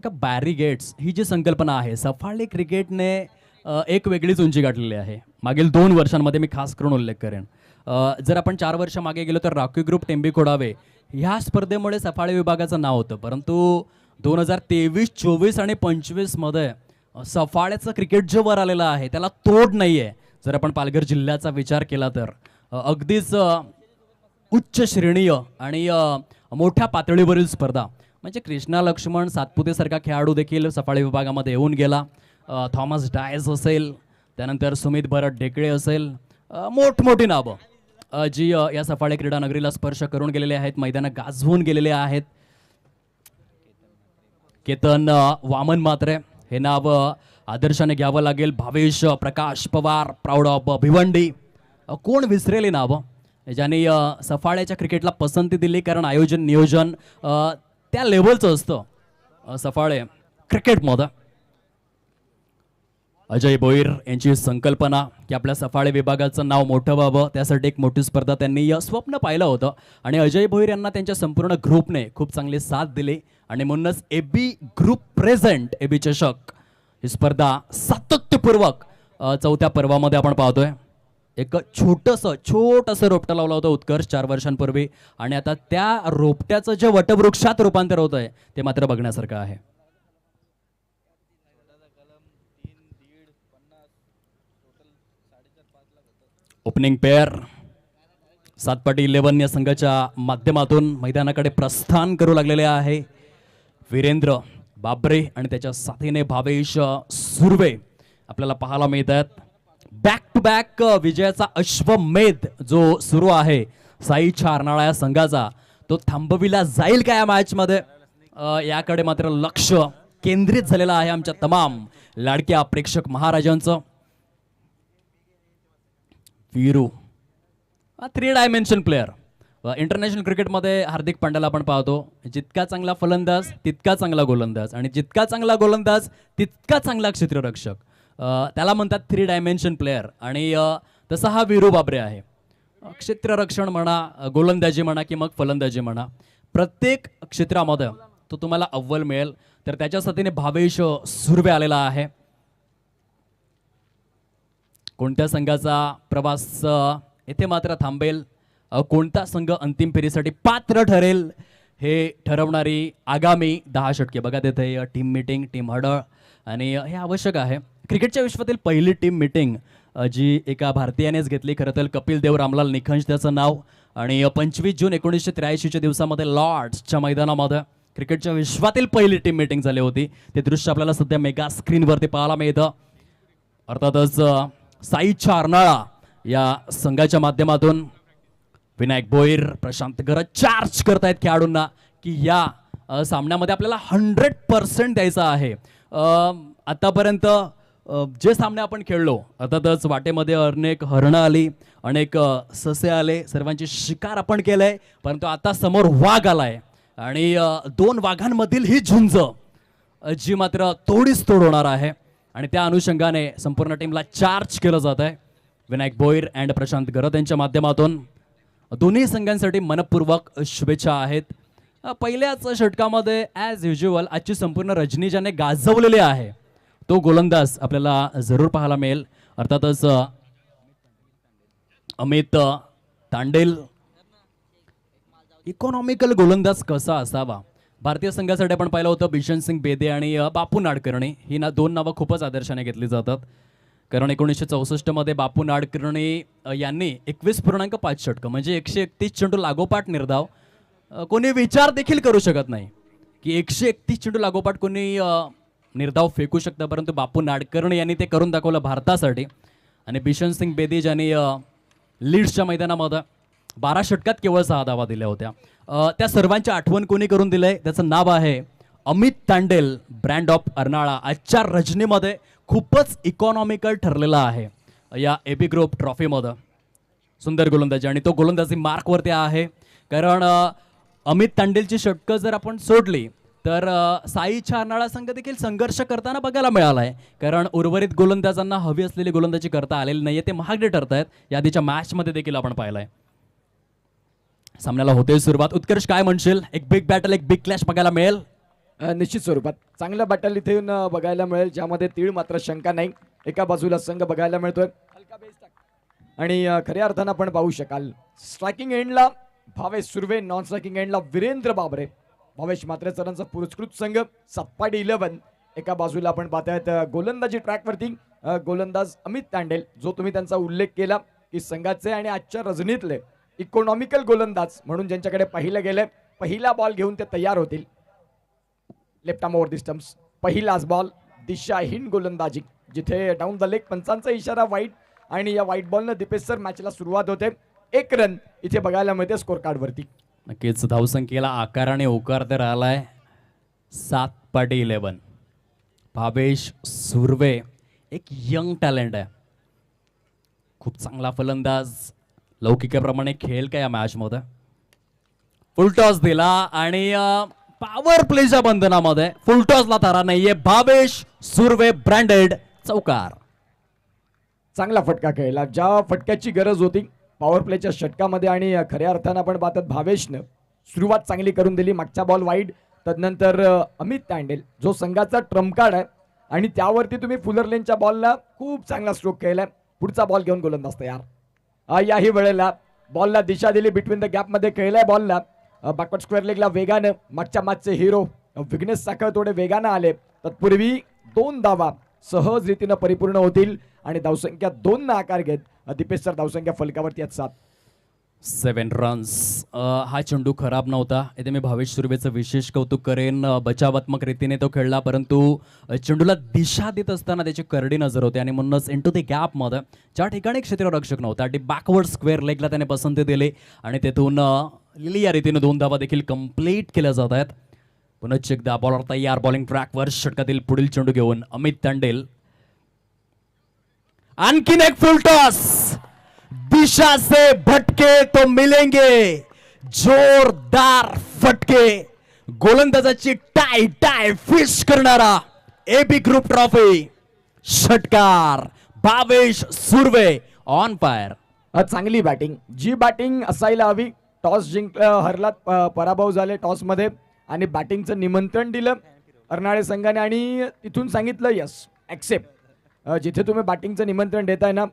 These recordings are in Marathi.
बघा बॅरिगेट्स ही जी संकल्पना आहे सफाळी क्रिकेटने एक वेगळीच उंची गाठलेली आहे. मागील 2 वर्षांमध्ये मी खास करून उल्लेख करेन. जर आपण 4 वर्ष मागे गेलो तर रॉकी ग्रुप टेंबी खोडावे ह्या स्पर्धेमुळे सफाळे विभागाचं नाव होतं, परंतु 2023, 24 आणि 25 मध्ये सफाळ्याचं क्रिकेट जे वर आलेलं आहे त्याला तोड नाही आहे. जर आपण पालघर जिल्ह्याचा विचार केला तर अगदीच उच्च श्रेणीय आणि मोठ्या पातळीवरील स्पर्धा म्हणजे कृष्णा लक्ष्मण सातपुतेसारखा खेळाडू देखील सफाळे विभागामध्ये येऊन गेला. थॉमस डायस असेल, त्यानंतर सुमित भरत ढेकळे असेल, मोठमोठी नावं जी या सफाळे क्रीडा नगरीला स्पर्श करून गेलेले आहेत, मैदानं गाजवून गेलेले आहेत. केतन वामन म्हात्रे हे नाव आदर्शाने घ्यावं लागेल. भावेश प्रकाश पवार प्राऊड ऑफ भिवंडी, कोण विसरेली नावं ज्यांनी सफाळ्याच्या क्रिकेटला पसंती दिली, कारण आयोजन नियोजन त्या लेवलचं असतं सफाळे क्रिकेटमध्ये. अजय भोईर यांची संकल्पना की आपल्या सफाळे विभागाचं नाव मोठं व्हावं, त्यासाठी एक मोठी स्पर्धा त्यांनी स्वप्न पाहिलं होतं आणि अजय भोईर यांना त्यांच्या संपूर्ण ग्रुपने खूप चांगली साथ दिली आणि म्हणूनच एबी ग्रुप प्रेझेंट एबी चषक ही स्पर्धा सातत्यपूर्वक 4थ्या पर्वामध्ये आपण पाहतोय. एक छोटंसं रोपटं लावलं होतं उत्कर्ष 4 वर्षांपूर्वी आणि आता त्या रोपट्याचं जे वटवृक्षात रूपांतर होत आहे ते मात्र बघण्यासारखं आहे. ओपनिंग पेअर 7x11 या संघाच्या माध्यमातून मैदानाकडे प्रस्थान करू लागलेले आहे. वीरेंद्र बाबरे आणि त्याच्या साथीने भावेश सुर्वे आपल्याला पाहायला मिळतात. बॅक टू बॅक विजयाचा अश्वमेध जो सुरू आहे साई चारनाळा या संघाचा, तो थांबविला जाईल का या मॅच मध्ये, याकडे मात्र लक्ष केंद्रित झालेलं आहे आमच्या तमाम लाडक्या प्रेक्षक महाराजांचं. Veeru 3 dimension player. इंटरनॅशनल क्रिकेटमध्ये हार्दिक पांड्याला आपण पाहतो, जितका चांगला फलंदाज तितका चांगला गोलंदाज आणि जितका चांगला गोलंदाज तितका चांगला क्षेत्ररक्षक. त्याला म्हणतात 3 डायमेन्शन प्लेअर आणि तसा हा वीरू बाबरे आहे. क्षेत्ररक्षण म्हणा, गोलंदाजी म्हणा की मग फलंदाजी म्हणा, प्रत्येक क्षेत्रामध्ये तो तुम्हाला अव्वल मिळेल. तर त्याच्या साथीने भावेश सुर्वे आलेला आहे. कोणत्या संघाचा प्रवास येथे मात्र थांबेल, कोणता संघ अंतिम फेरीसाठी पात्र ठरेल हे ठरवणारी आगामी 10 षटके. बघा तिथे टीम मीटिंग, टीम हडळ आणि हे आवश्यक आहे. क्रिकेटच्या विश्वातील पहिली टीम मीटिंग जी एका भारतीयानेच घेतली. खरं तर कपिल देव रामलाल निखंज त्याचं नाव आणि 25 जून 1983च्या दिवसामध्ये लॉर्ड्सच्या मैदानामध्ये क्रिकेटच्या विश्वातील पहिली टीम मीटिंग झाली होती. ते दृश्य आपल्याला सध्या मेगा स्क्रीनवरती पाहायला मिळतं. अर्थातच साई चारनाळा या संघाच्या माध्यमातून विनायक भोईर, प्रशांत गरज चार्ज करतायत खेळाडूंना की या सामन्यामध्ये आपल्याला 100% द्यायचा आहे. आतापर्यंत जे सामने आपण खेळलो, अर्थातच वाटेमध्ये अनेक हरणं आली, अनेक ससे आले, सर्वांची शिकार आपण केलंय, परंतु आता समोर वाघ आलाय आणि 2 वाघांमधील ही झुंज जी मात्र तोडीस तोड होणार आहे आणि त्या अनुषंगाने संपूर्ण टीमला चार्ज केलं जात आहे. विनायक भोईर अँड प्रशांत गरत यांच्या माध्यमातून दोन्ही संघांसाठी मनपूर्वक शुभेच्छा आहेत. पहिल्याच षटकामध्ये ॲज युज्युअल आजची संपूर्ण रजनी ज्याने गाजवलेली आहे तो गोलंदाज आपल्याला जरूर पाहायला मिळेल. अर्थातच अमित तांडेल. इकॉनॉमिकल गोलंदाज कसा असावा, भारतीय संघासाठी आपण पाहिलं होतं बिशन सिंग बेदे आणि बापू नाडकर्णी ही 2 नावं खूपच आदर्शाने घेतली जातात. कारण 1964 मध्ये बापू नाडकर्णी यांनी 21.5 षटकं म्हणजे 131 चेंडू लागोपाठ निर्धाव. कोणी विचार देखील करू शकत नाही की 131 चेंडू लागोपाठ कोणी निर्धाव फेकू शकतं, परंतु बापू नाडकर्णी यांनी ते करून दाखवलं भारतासाठी. आणि बिशन सिंग बेदी ज्यांनी लीड्सच्या मैदानामध्ये 12 षटकात केवळ 6 धावा दिल्या होत्या. त्या सर्वांची आठवण कोणी करून दिलंय, त्याचं नाव आहे अमित तांडेल, ब्रँड ऑफ अर्नाळा. आजच्या रजनीमध्ये खूपच इकॉनॉमिकल ठरलेला आहे या एबी ग्रुप ट्रॉफीमध्ये. सुंदर गोलंदाजी आणि तो गोलंदाजी मार्कवरती आहे, कारण अमित तांडेलची षटकं जर आपण सोडली तर साई चारनाळा संघ देखील संघर्ष करताना बघायला मिळाला आहे, कारण उर्वरित गोलंदाजांना हवी असलेली गोलंदाजी करता आलेली नाहीये, ते महागडे ठरतायत. याआधीच्या मॅचमध्ये देखील आपण पाहिलंय. सामन्याला होते सुरुवात. उत्कर्ष काय म्हणशील, एक बिग बॅटल, एक बिग क्लॅश बघायला मिळेल? निश्चित स्वरूपात चांगला बॅटल इथे येऊन बघायला मिळेल, ज्यामध्ये तीळ मात्र शंका नाही. एका बाजूला संघ बघायला मिळतोय आणि खऱ्या अर्थानं आपण पाहू शकाल स्ट्रायकिंग एंडला भावेश सुर्वे, नॉन स्ट्रायकिंग एंडला वीरेंद्र बाबरे. भावेश मात्रेकरांचा पुरस्कृत संघ सातपाडी 11. एका बाजूला आपण पाहतायत गोलंदाजी ट्रॅकवरती गोलंदाज अमित तांडेल, जो तुम्ही त्यांचा उल्लेख केला की संघाचे आणि आजच्या रजनीतले इकॉनॉमिकल गोलंदाज म्हणून ज्यांच्याकडे पाहिलं गेलंय. पहिला बॉल घेऊन ते तयार होतील. लेफ्ट आर्म ओव्हर दी स्टंप्स, पहिलाच बॉल दिशाहीन गोलंदाजी, जिथे डाऊन द लेग पंचांचा इशारा वाईट आणि या वाईट बॉलनं दीपेश सर मॅचला सुरुवात होते. 1 रन इथे बघायला मिळते स्कोर कार्ड वरती. नक्कीच धावसंख्येला आकाराने उकार तर आलाय 7-11. भावेश सुर्वे एक यंग टॅलेंट आहे, खूप चांगला फलंदाज, लौकिकाप्रमाणे खेळ काय या मॅच मध्ये. फुल टॉस दिला आणि पॉवर प्लेच्या बंधनामध्ये फुल टॉसला तारा नाहीये. भावेश सुर्वे ब्रँडेड चौकार. चांगला फटका खेळला, ज्या फटक्याची गरज होती पॉवर प्लेच्या षटकामध्ये. आणि खऱ्या अर्थानं आपण पाहतात भावेशनं सुरुवात चांगली करून दिली. मागचा बॉल वाईड, तदनंतर अमित तांडेल जो संघाचा ट्रम्प कार्ड आहे आणि त्यावरती तुम्ही फुलर लेनच्या बॉलला खूप चांगला स्ट्रोक केलाय. पुढचा बॉल घेऊन गोलंदाज तयार. याही वेळेला बॉलला दिशा दिली, बिटवीन द गॅप मध्ये खेळलाय बॉलला. बॅकवर्ड स्क्वेअर लेगला वेगानं मागच्या मॅचचे हिरो विघ्नेश साखळ थोडे वेगानं आले. तत्पूर्वी 2 धावा सहज रीतीनं परिपूर्ण होतील आणि धावसंख्या 2 ना आकार घेत दीपेश सर धावसंख्या फलकावरती आहेत 7 रन्स. हा चेंडू खराब नव्हता. इथे मी भावेश सुर्वेचं विशेष कौतुक करेन. बचावात्मक रीतीने तो खेळला, परंतु चेंडूला दिशा देत असताना त्याची करडी नजर होते आणि म्हणूनच इंटू द गॅप मध्ये ज्या ठिकाणी क्षेत्ररक्षक नव्हता ती बॅकवर्ड स्क्वेअर लेगला त्याने पसंती दिली आणि तेथून या रीतीने 2 धावा देखील कंप्लीट केल्या जात आहेत. पुन्हा एकदा बॉलर तयार, बॉलिंग ट्रॅकवर षटकातील पुढील चेंडू घेऊन अमित तांडेल. आणखीन एक फुल टॉस. दिशा से भटके तो मिलेंगे, जोरदार फटके. गोलंदाजाची टाय फिश करणारा एबी ग्रुप ट्रॉफी षटकार. Bhavesh Surve on fire. चांगली बॅटिंग, जी बॅटिंग असायला हवी. टॉस हरलात, पराभव झाले टॉस मध्ये आणि बॅटिंगचं निमंत्रण दिलं अर्नाळे संघाने आणि तिथून सांगितलं यस ॲक्सेप्ट. जिथे तुम्ही बॅटिंगचं निमंत्रण देताय ना,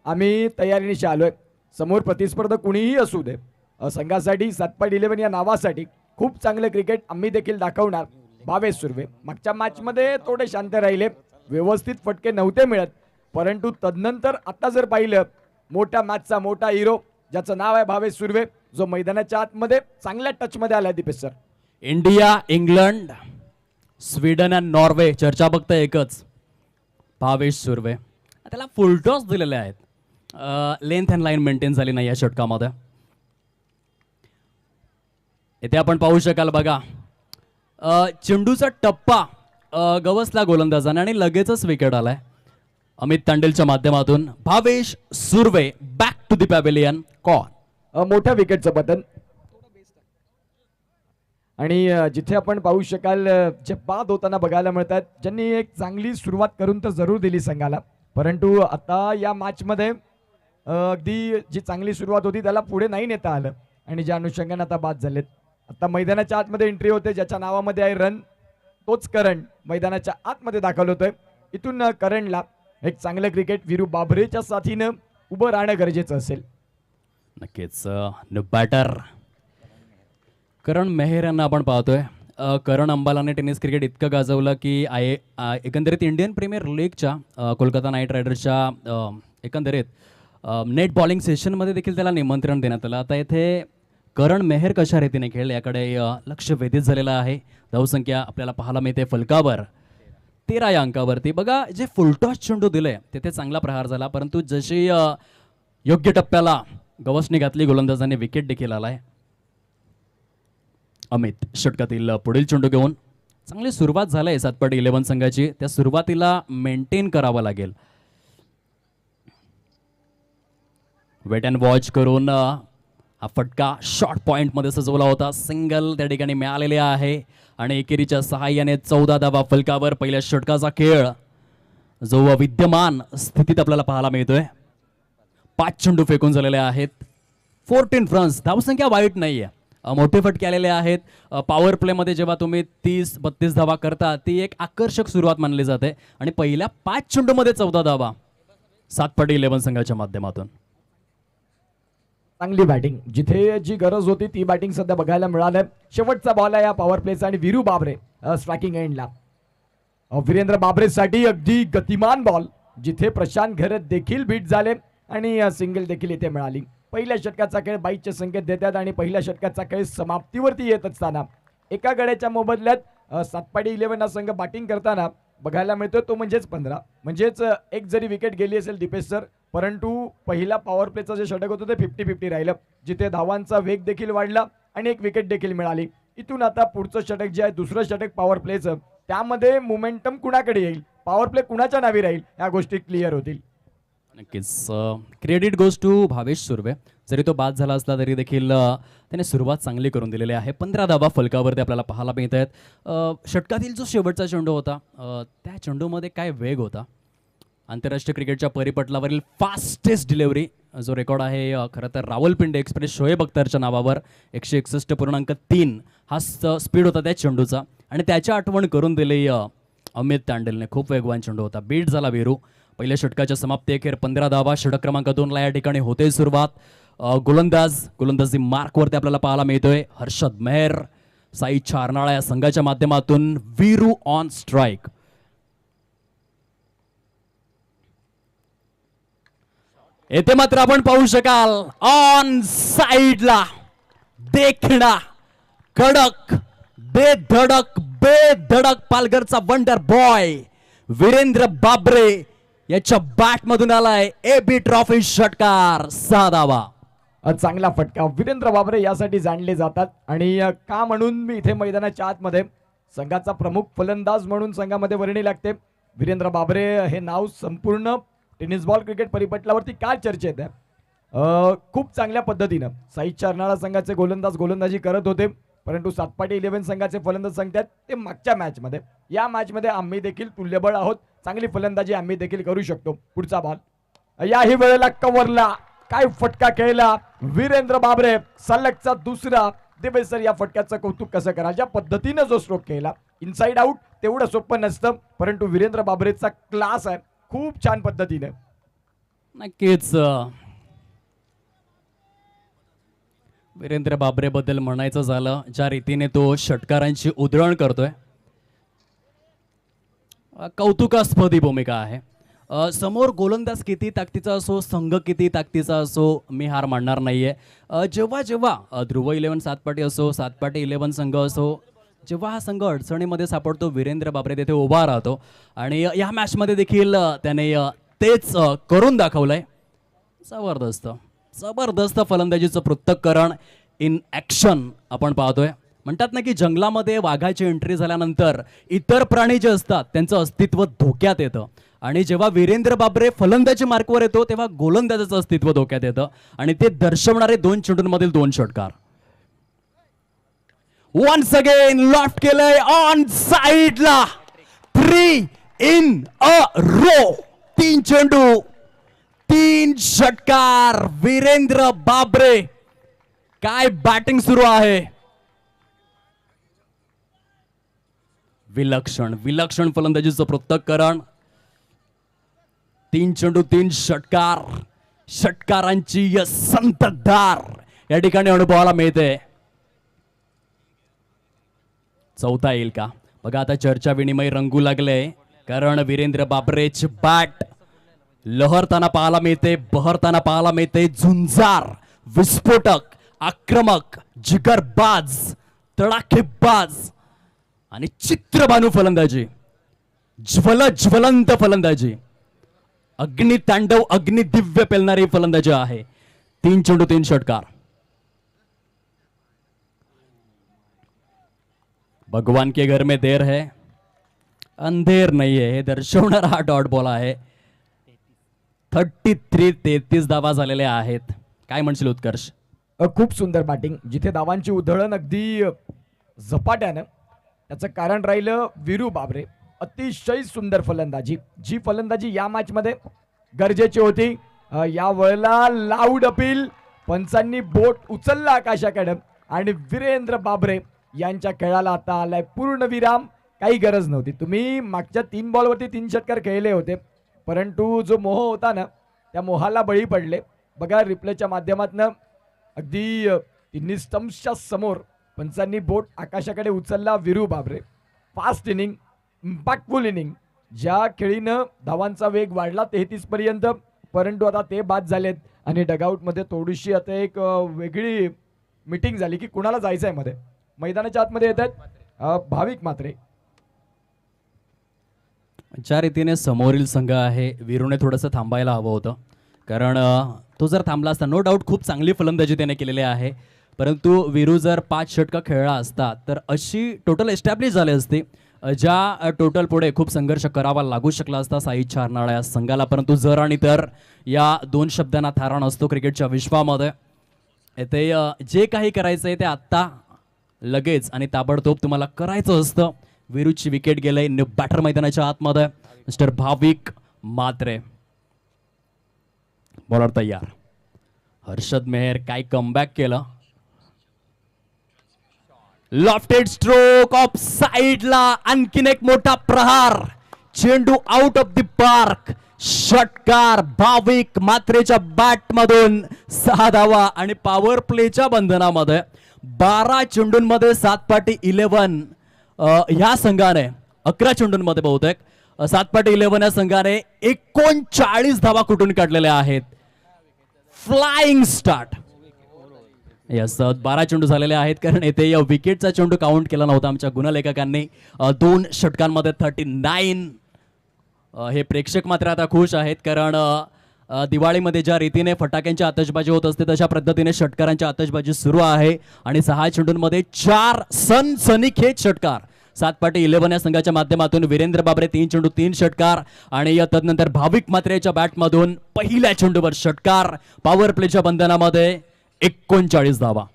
आम्ही तयारीनिशी आलोय. समोर प्रतिस्पर्धा कुणीही असू दे, संघासाठी 7-11 या नावासाठी खूप चांगलं क्रिकेट आम्ही देखील दाखवणार. भावेश सुर्वे मागच्या मॅचमध्ये थोडे शांत राहिले, व्यवस्थित फटके नव्हते मिळत, परंतु तदनंतर आता जर पाहिलं मोठ्या मॅचचा मोठा हिरो ज्याचं नाव आहे भावेश सुर्वे, जो मैदानाच्या आतमध्ये चांगल्या टचमध्ये आलाय Dipesh sir. India, England, Sweden आणि नॉर्वे चर्चा फक्त एकच, भावेश सुर्वे. त्याला फुल टॉस दिलेले आहेत. लेंथ अँड लाईन मेंटेन झाली नाही या षटकामध्ये. इथे आपण पाहू शकाल बघा, चेंडूचा टप्पा गवसला गोलंदाजाने आणि लगेचच विकेट आलाय. अमित तांडेलच्या माध्यमातून Bhavesh Surve back to the pavilion. कॉन मोठ्या विकेटचं बटन. आणि जिथे आपण पाहू शकाल जे बाद होताना बघायला मिळतात, ज्यांनी एक चांगली सुरुवात करून तर जरूर दिली संघाला, परंतु आता या मॅचमध्ये अगदी जी चांगली सुरुवात होती त्याला पुढे नाही नेता आलं आणि ज्या अनुषंगाने आता बाद झालेत. आता मैदानाच्या आतमध्ये एंट्री होते, ज्याच्या नावामध्ये आहे रन, तोच करण मैदानाच्या आतमध्ये दाखल होतोय. इथून करणला एक चांगलं क्रिकेट वीरू बाबरेच्या साथीनं उभं राहणं गरजेचं असेल. नक्कीच बॅटर करण मेहर यांना आपण पाहतोय. करण अंबालाने टेनिस क्रिकेट इतकं गाजवलं की एकंदरीत इंडियन प्रीमियर लीगच्या कोलकाता नाईट रायडर्सच्या एकंदरीत नेट बॉलिंग सेशनमध्ये देखील त्याला निमंत्रण देण्यात आलं. आता इथे करण मेहर कशा रीतीने खेळ याकडे लक्ष वेधित झालेलं आहे. धावसंख्या आपल्याला पाहायला मिळते फलकावर 13 या अंकावरती. बघा, जे फुलटॉस चेंडू दिले तिथे चांगला प्रहार झाला, परंतु जशी योग्य टप्प्याला गवसणी घातली गोलंदाजाने विकेट देखील आलाय. अमित षटकातील पुढील चेंडू घेऊन चांगली सुरुवात झाली 7-11 संघाची. त्या सुरुवातीला मेंटेन करावं लागेल. वेट अँड वॉच करून हा फटका शॉर्ट पॉइंट मध्ये सजवला होता. सिंगल त्या ठिकाणी मिळालेले आहे आणि एकेरीच्या सहाय्याने 14 धावा फलकावर. पहिल्या षटकाचा खेळ जो विद्यमान स्थितीत आपल्याला पाहायला मिळतोय. 5 चेंडू फेकून झालेले आहेत. 14 रन्स. धावसंख्या वाईट नाहीये. मोठे फटके आलेले आहेत. पॉवर प्लेमध्ये जेव्हा तुम्ही 30-32 धावा करता ती एक आकर्षक सुरुवात मानली जाते आणि पहिल्या 5 चेंडूमध्ये 14 धावा सातपाटी 11 संघाच्या माध्यमातून. चांगली बॅटिंग, जिथे जी गरज होती ती बॅटिंग सध्या बघायला मिळालं. शेवटचा बॉल आहे या पॉवर प्लेचा आणि वीरू बाबरे स्ट्रायकिंग एंडला. वीरेंद्र बाबरेसाठी अगदी गतिमान बॉल, जिथे प्रशांत घरत देखील बीट झाले आणि सिंगल देखील इथे मिळाली. पहिल्या षटकाचा खेळ 22चे संकेत देतात आणि पहिल्या षटकाचा खेळ समाप्तीवरती येत असताना एका गड्याच्या मोबदल्यात सातपाडी 11 हा संघ बॅटिंग करताना बघायला मिळतो तो म्हणजेच 15. म्हणजेच एक जरी विकेट गेली असेल दीपेश सर, परंतु पहिला पॉवर प्लेचं जे षटक होतं ते 50-50 राहिलं, जिथे धावांचा वेग देखील वाढला आणि एक विकेट देखील मिळाली. इथून आता पुढचं षटक जे आहे दुसरं षटक पॉवर प्लेचं, त्यामध्ये मोमेंटम कुणाकडे येईल, पॉवर प्ले कुणाच्या नावी राहील, या गोष्टी क्लिअर होतील. नक्कीच credit goes to Bhavesh Surve. जरी तो बाद झाला असला तरी देखील त्याने सुरुवात चांगली करून दिलेली आहे. 15 धावा फलकावरती आपल्याला पाहायला मिळत आहेत. षटकातील जो शेवटचा चेंडू होता त्या चेंडूमध्ये काय वेग होता. आंतरराष्ट्रीय क्रिकेटच्या परिपटलावरील फास्टेस्ट डिलिव्हरी जो रेकॉर्ड आहे खरं तर रावलपिंडी एक्सप्रेस शोएब अख्तरच्या नावावर 161.3 हा स्पीड होता त्या चेंडूचा आणि त्याची आठवण करून दिली अमित तांडेलने. खूप वेगवान चेंडू होता. बीट झाला वीरू. पहिल्या षटकाच्या समाप्ती अखेर 15 धावा. षटक क्रमांक 2ला या ठिकाणी होते सुरुवात. गोलंदाजी मार्कवरती आपल्याला पाहायला मिळतोय हर्षद मेहर. साई चारनाळा या संघाच्या माध्यमातून वीरू ऑन स्ट्राईक. येथे मात्र आपण पाहू शकाल ऑन साइडला देखणा कडक बेधडक पालघरचा वंडर बॉय वीरेंद्र बाबरे याच्या बॅट मधून आलाय एबी ट्रॉफी षटकार. 6 धावा. चांगला फटका. वीरेंद्र बाबरे यासाठी जाणले जातात आणि का म्हणून मी इथे मैदानाच्या आतमध्ये संघाचा प्रमुख फलंदाज म्हणून संघामध्ये वर्णी लागते. वीरेंद्र बाबरे हे नाव संपूर्ण टेनिस बॉल क्रिकेट परिपटलावरती काय चर्चेत आहे. खूप चांगल्या पद्धतीनं साई चारनाळा संघाचे गोलंदाजी करत होते, परंतु सातपाटी 11 संघाचे फलंदाज सांगतात ते मागच्या मॅचमध्ये, या मॅचमध्ये आम्ही देखील तुल्यबळ आहोत, चांगली फलंदाजी आम्ही देखील करू शकतो. पुढचा बॉल याही वेळेला कव्हरला. काय फटका खेळला वीरेंद्र बाबरे, सलगचा दुसरा. दिपेश सर या फटक्याचं कौतुक कसं करा, ज्या पद्धतीनं जो स्ट्रोक केला इनसाइड आउट तेवढं सोपं नसतं, परंतु वीरेंद्र बाबरेचा क्लास आहे खूप छान पद्धतीने. नक्कीच वीरेंद्र बाबरे बद्दल म्हणायचं झालं ज्या रीतीने तो षटकारांची उधळण करतोय कौतुकास्पदी भूमिका आहे. समोर गोलंदाज किती ताकदीचा असो, संघ किती ताकदीचा असो, मी हार मानणार नाहीये. जेव्हा जेव्हा ध्रुव 11 सातपाटी असो, सातपाटी 11 संघ असो, जेव्हा हा संघ अडचणीमध्ये सापडतो वीरेंद्र बाबरे तिथे उभा राहतो आणि या मॅचमध्ये देखील त्याने तेच करून दाखवलंय. जबरदस्त फलंदाजीचं पृथक्करण इन ॲक्शन आपण पाहतोय. म्हणतात ना की जंगलामध्ये वाघाची एंट्री झाल्यानंतर इतर प्राणी जे असतात त्यांचं अस्तित्व धोक्यात येतं आणि जेव्हा वीरेंद्र बाबरे फलंदाजी मार्कवर येतो तेव्हा गोलंदाजाचं अस्तित्व धोक्यात येतं आणि ते दर्शवणारे 2 चेंडूंमधील 2 षटकार. वन्स अगेन लॉफ्ट केलंय ऑन साइडला. 3 इन अ रो. 3 चेंडू 3 षटकार. वीरेंद्र बाबरे काय बॅटिंग सुरू आहे. विलक्षण फलंदाजीचं पृथक्करण. 3 चेंडू 3 षटकार. षटकारांची संततधार या ठिकाणी अनुभवाला मिळते. चौथा येईल का बघा. आता चर्चा विनिमय रंगू लागले कारण वीरेंद्र बाबरेची बॅट लहरताना पाहायला मिळते, बहरताना पाहायला मिळते. झुंजार, विस्फोटक, आक्रमक, जिगरबाज, तडाखेबाज आणि चित्रबाणू फलंदाजी, ज्वलंत फलंदाजी, अग्नितांडव अग्निदिव्य पेलणारी फलंदाजी आहे. 3 चेंडू 3 षटकार. भगवान के घर में देर है अंधेर नहीं है हे दर्शवणारा हा डॉट बॉल आहे. 33 धावा झालेल्या आहेत. काय म्हणशील उत्कर्ष. खूप सुंदर बॅटिंग, जिथे धावांची उधळण अगदी झपाट्यानं. त्याचं कारण राहिलं वीरू बाबरे. अतिशय सुंदर फलंदाजी, जी फलंदाजी या मॅच मध्ये गरजेची होती. या वेळेला लाऊड अपील, पंचांनी बोट उचलला आकाशाकडे आणि वीरेंद्र बाबरे यांच्या खेळाला आता आलाय पूर्णविराम. काही गरज नव्हती. तुम्ही मागच्या 3 बॉलवरती 3 षटकार खेळले होते, परंतु जो मोह होता ना त्या मोहाला बळी पडले. बघा रिप्लेच्या माध्यमातून अगदी तिन्ही स्टम्प्सच्या समोर पंचांनी बोट आकाशाकडे उचलला. वीरू बाबरे फास्ट इनिंग, इम्पॅक्टफुल इनिंग. ज्या खेळीनं धावांचा वेग वाढला 33 पर्यंत, परंतु आता ते बाद झालेत आणि डगआउटमध्ये थोडीशी आता एक वेगळी मीटिंग झाली की कुणाला जायचं आहे मध्ये. मैदानाच्या आतमध्ये येत आहेत भाविक म्हात्रे. ज्या रीतीने समोरील संघ आहे, वीरूने थोडंसं थांबायला हवं होतं, कारण तो जर थांबला असता नो डाऊट खूप चांगली फलंदाजी त्याने केलेली आहे, परंतु वीरू जर 5 षटकं खेळला असता तर अशी टोटल एस्टॅब्लिश झाली असती ज्या टोटल पुढे खूप संघर्ष करावा लागू शकला असता साई चारनाळा या संघाला. परंतु जर आणि तर या 2 शब्दांना थारा नसतो क्रिकेटच्या विश्वामध्ये. ते जे काही करायचं आहे ते आत्ता लगेच आणि ताबडतोब तुम्हाला करायचं असतं. वीरूची विकेट गेले. न्यू बॅटर मैदानाच्या आतमध्ये मिस्टर भाविक म्हात्रे. बॉलर तयार. हर्षद मेहर काय कमबॅक केलं. लॉफ्टेड स्ट्रोक ऑफ साइडला आणखीन एक मोठा प्रहार. चेंडू आउट ऑफ द पार्क. षटकार भाविक म्हात्रेच्या बॅट मधून 6 धावा आणि पॉवर प्लेच्या बंधनामध्ये 12 चेंडूंमध्ये 7 पाटी 11 ह्या संघाने 11 चेंडूंमध्ये बहुतेक 7 पाटी 11 या संघाने 39 धावा कुठून काढलेल्या आहेत. Flying start. यस 12 चेंडू झालेले आहेत, कारण येथे या विकेटचा चेंडू काउंट केला नव्हता आमच्या गुणलेखकांनी. 2 षटकांमध्ये 39. हे प्रेक्षक मात्र आता खुश आहेत, कारण दिवाळीमध्ये ज्या रीतीने फटाक्यांची आतषबाजी होत असते तशा पद्धतीने षटकारांची आतषबाजी सुरू आहे आणि 6 चेंडूंमध्ये 4 सनसनीखेज षटकार. 7 पाटी 11 या संघाच्या माध्यमातून वीरेंद्र बाबरे 3 चेंडू 3 षटकार आणि तदनंतर भाविक म्हात्रेच्या बॅटमधून पहिल्या चेंडूवर षटकार. पॉवर प्लेच्या बंधनामध्ये 39 धावा.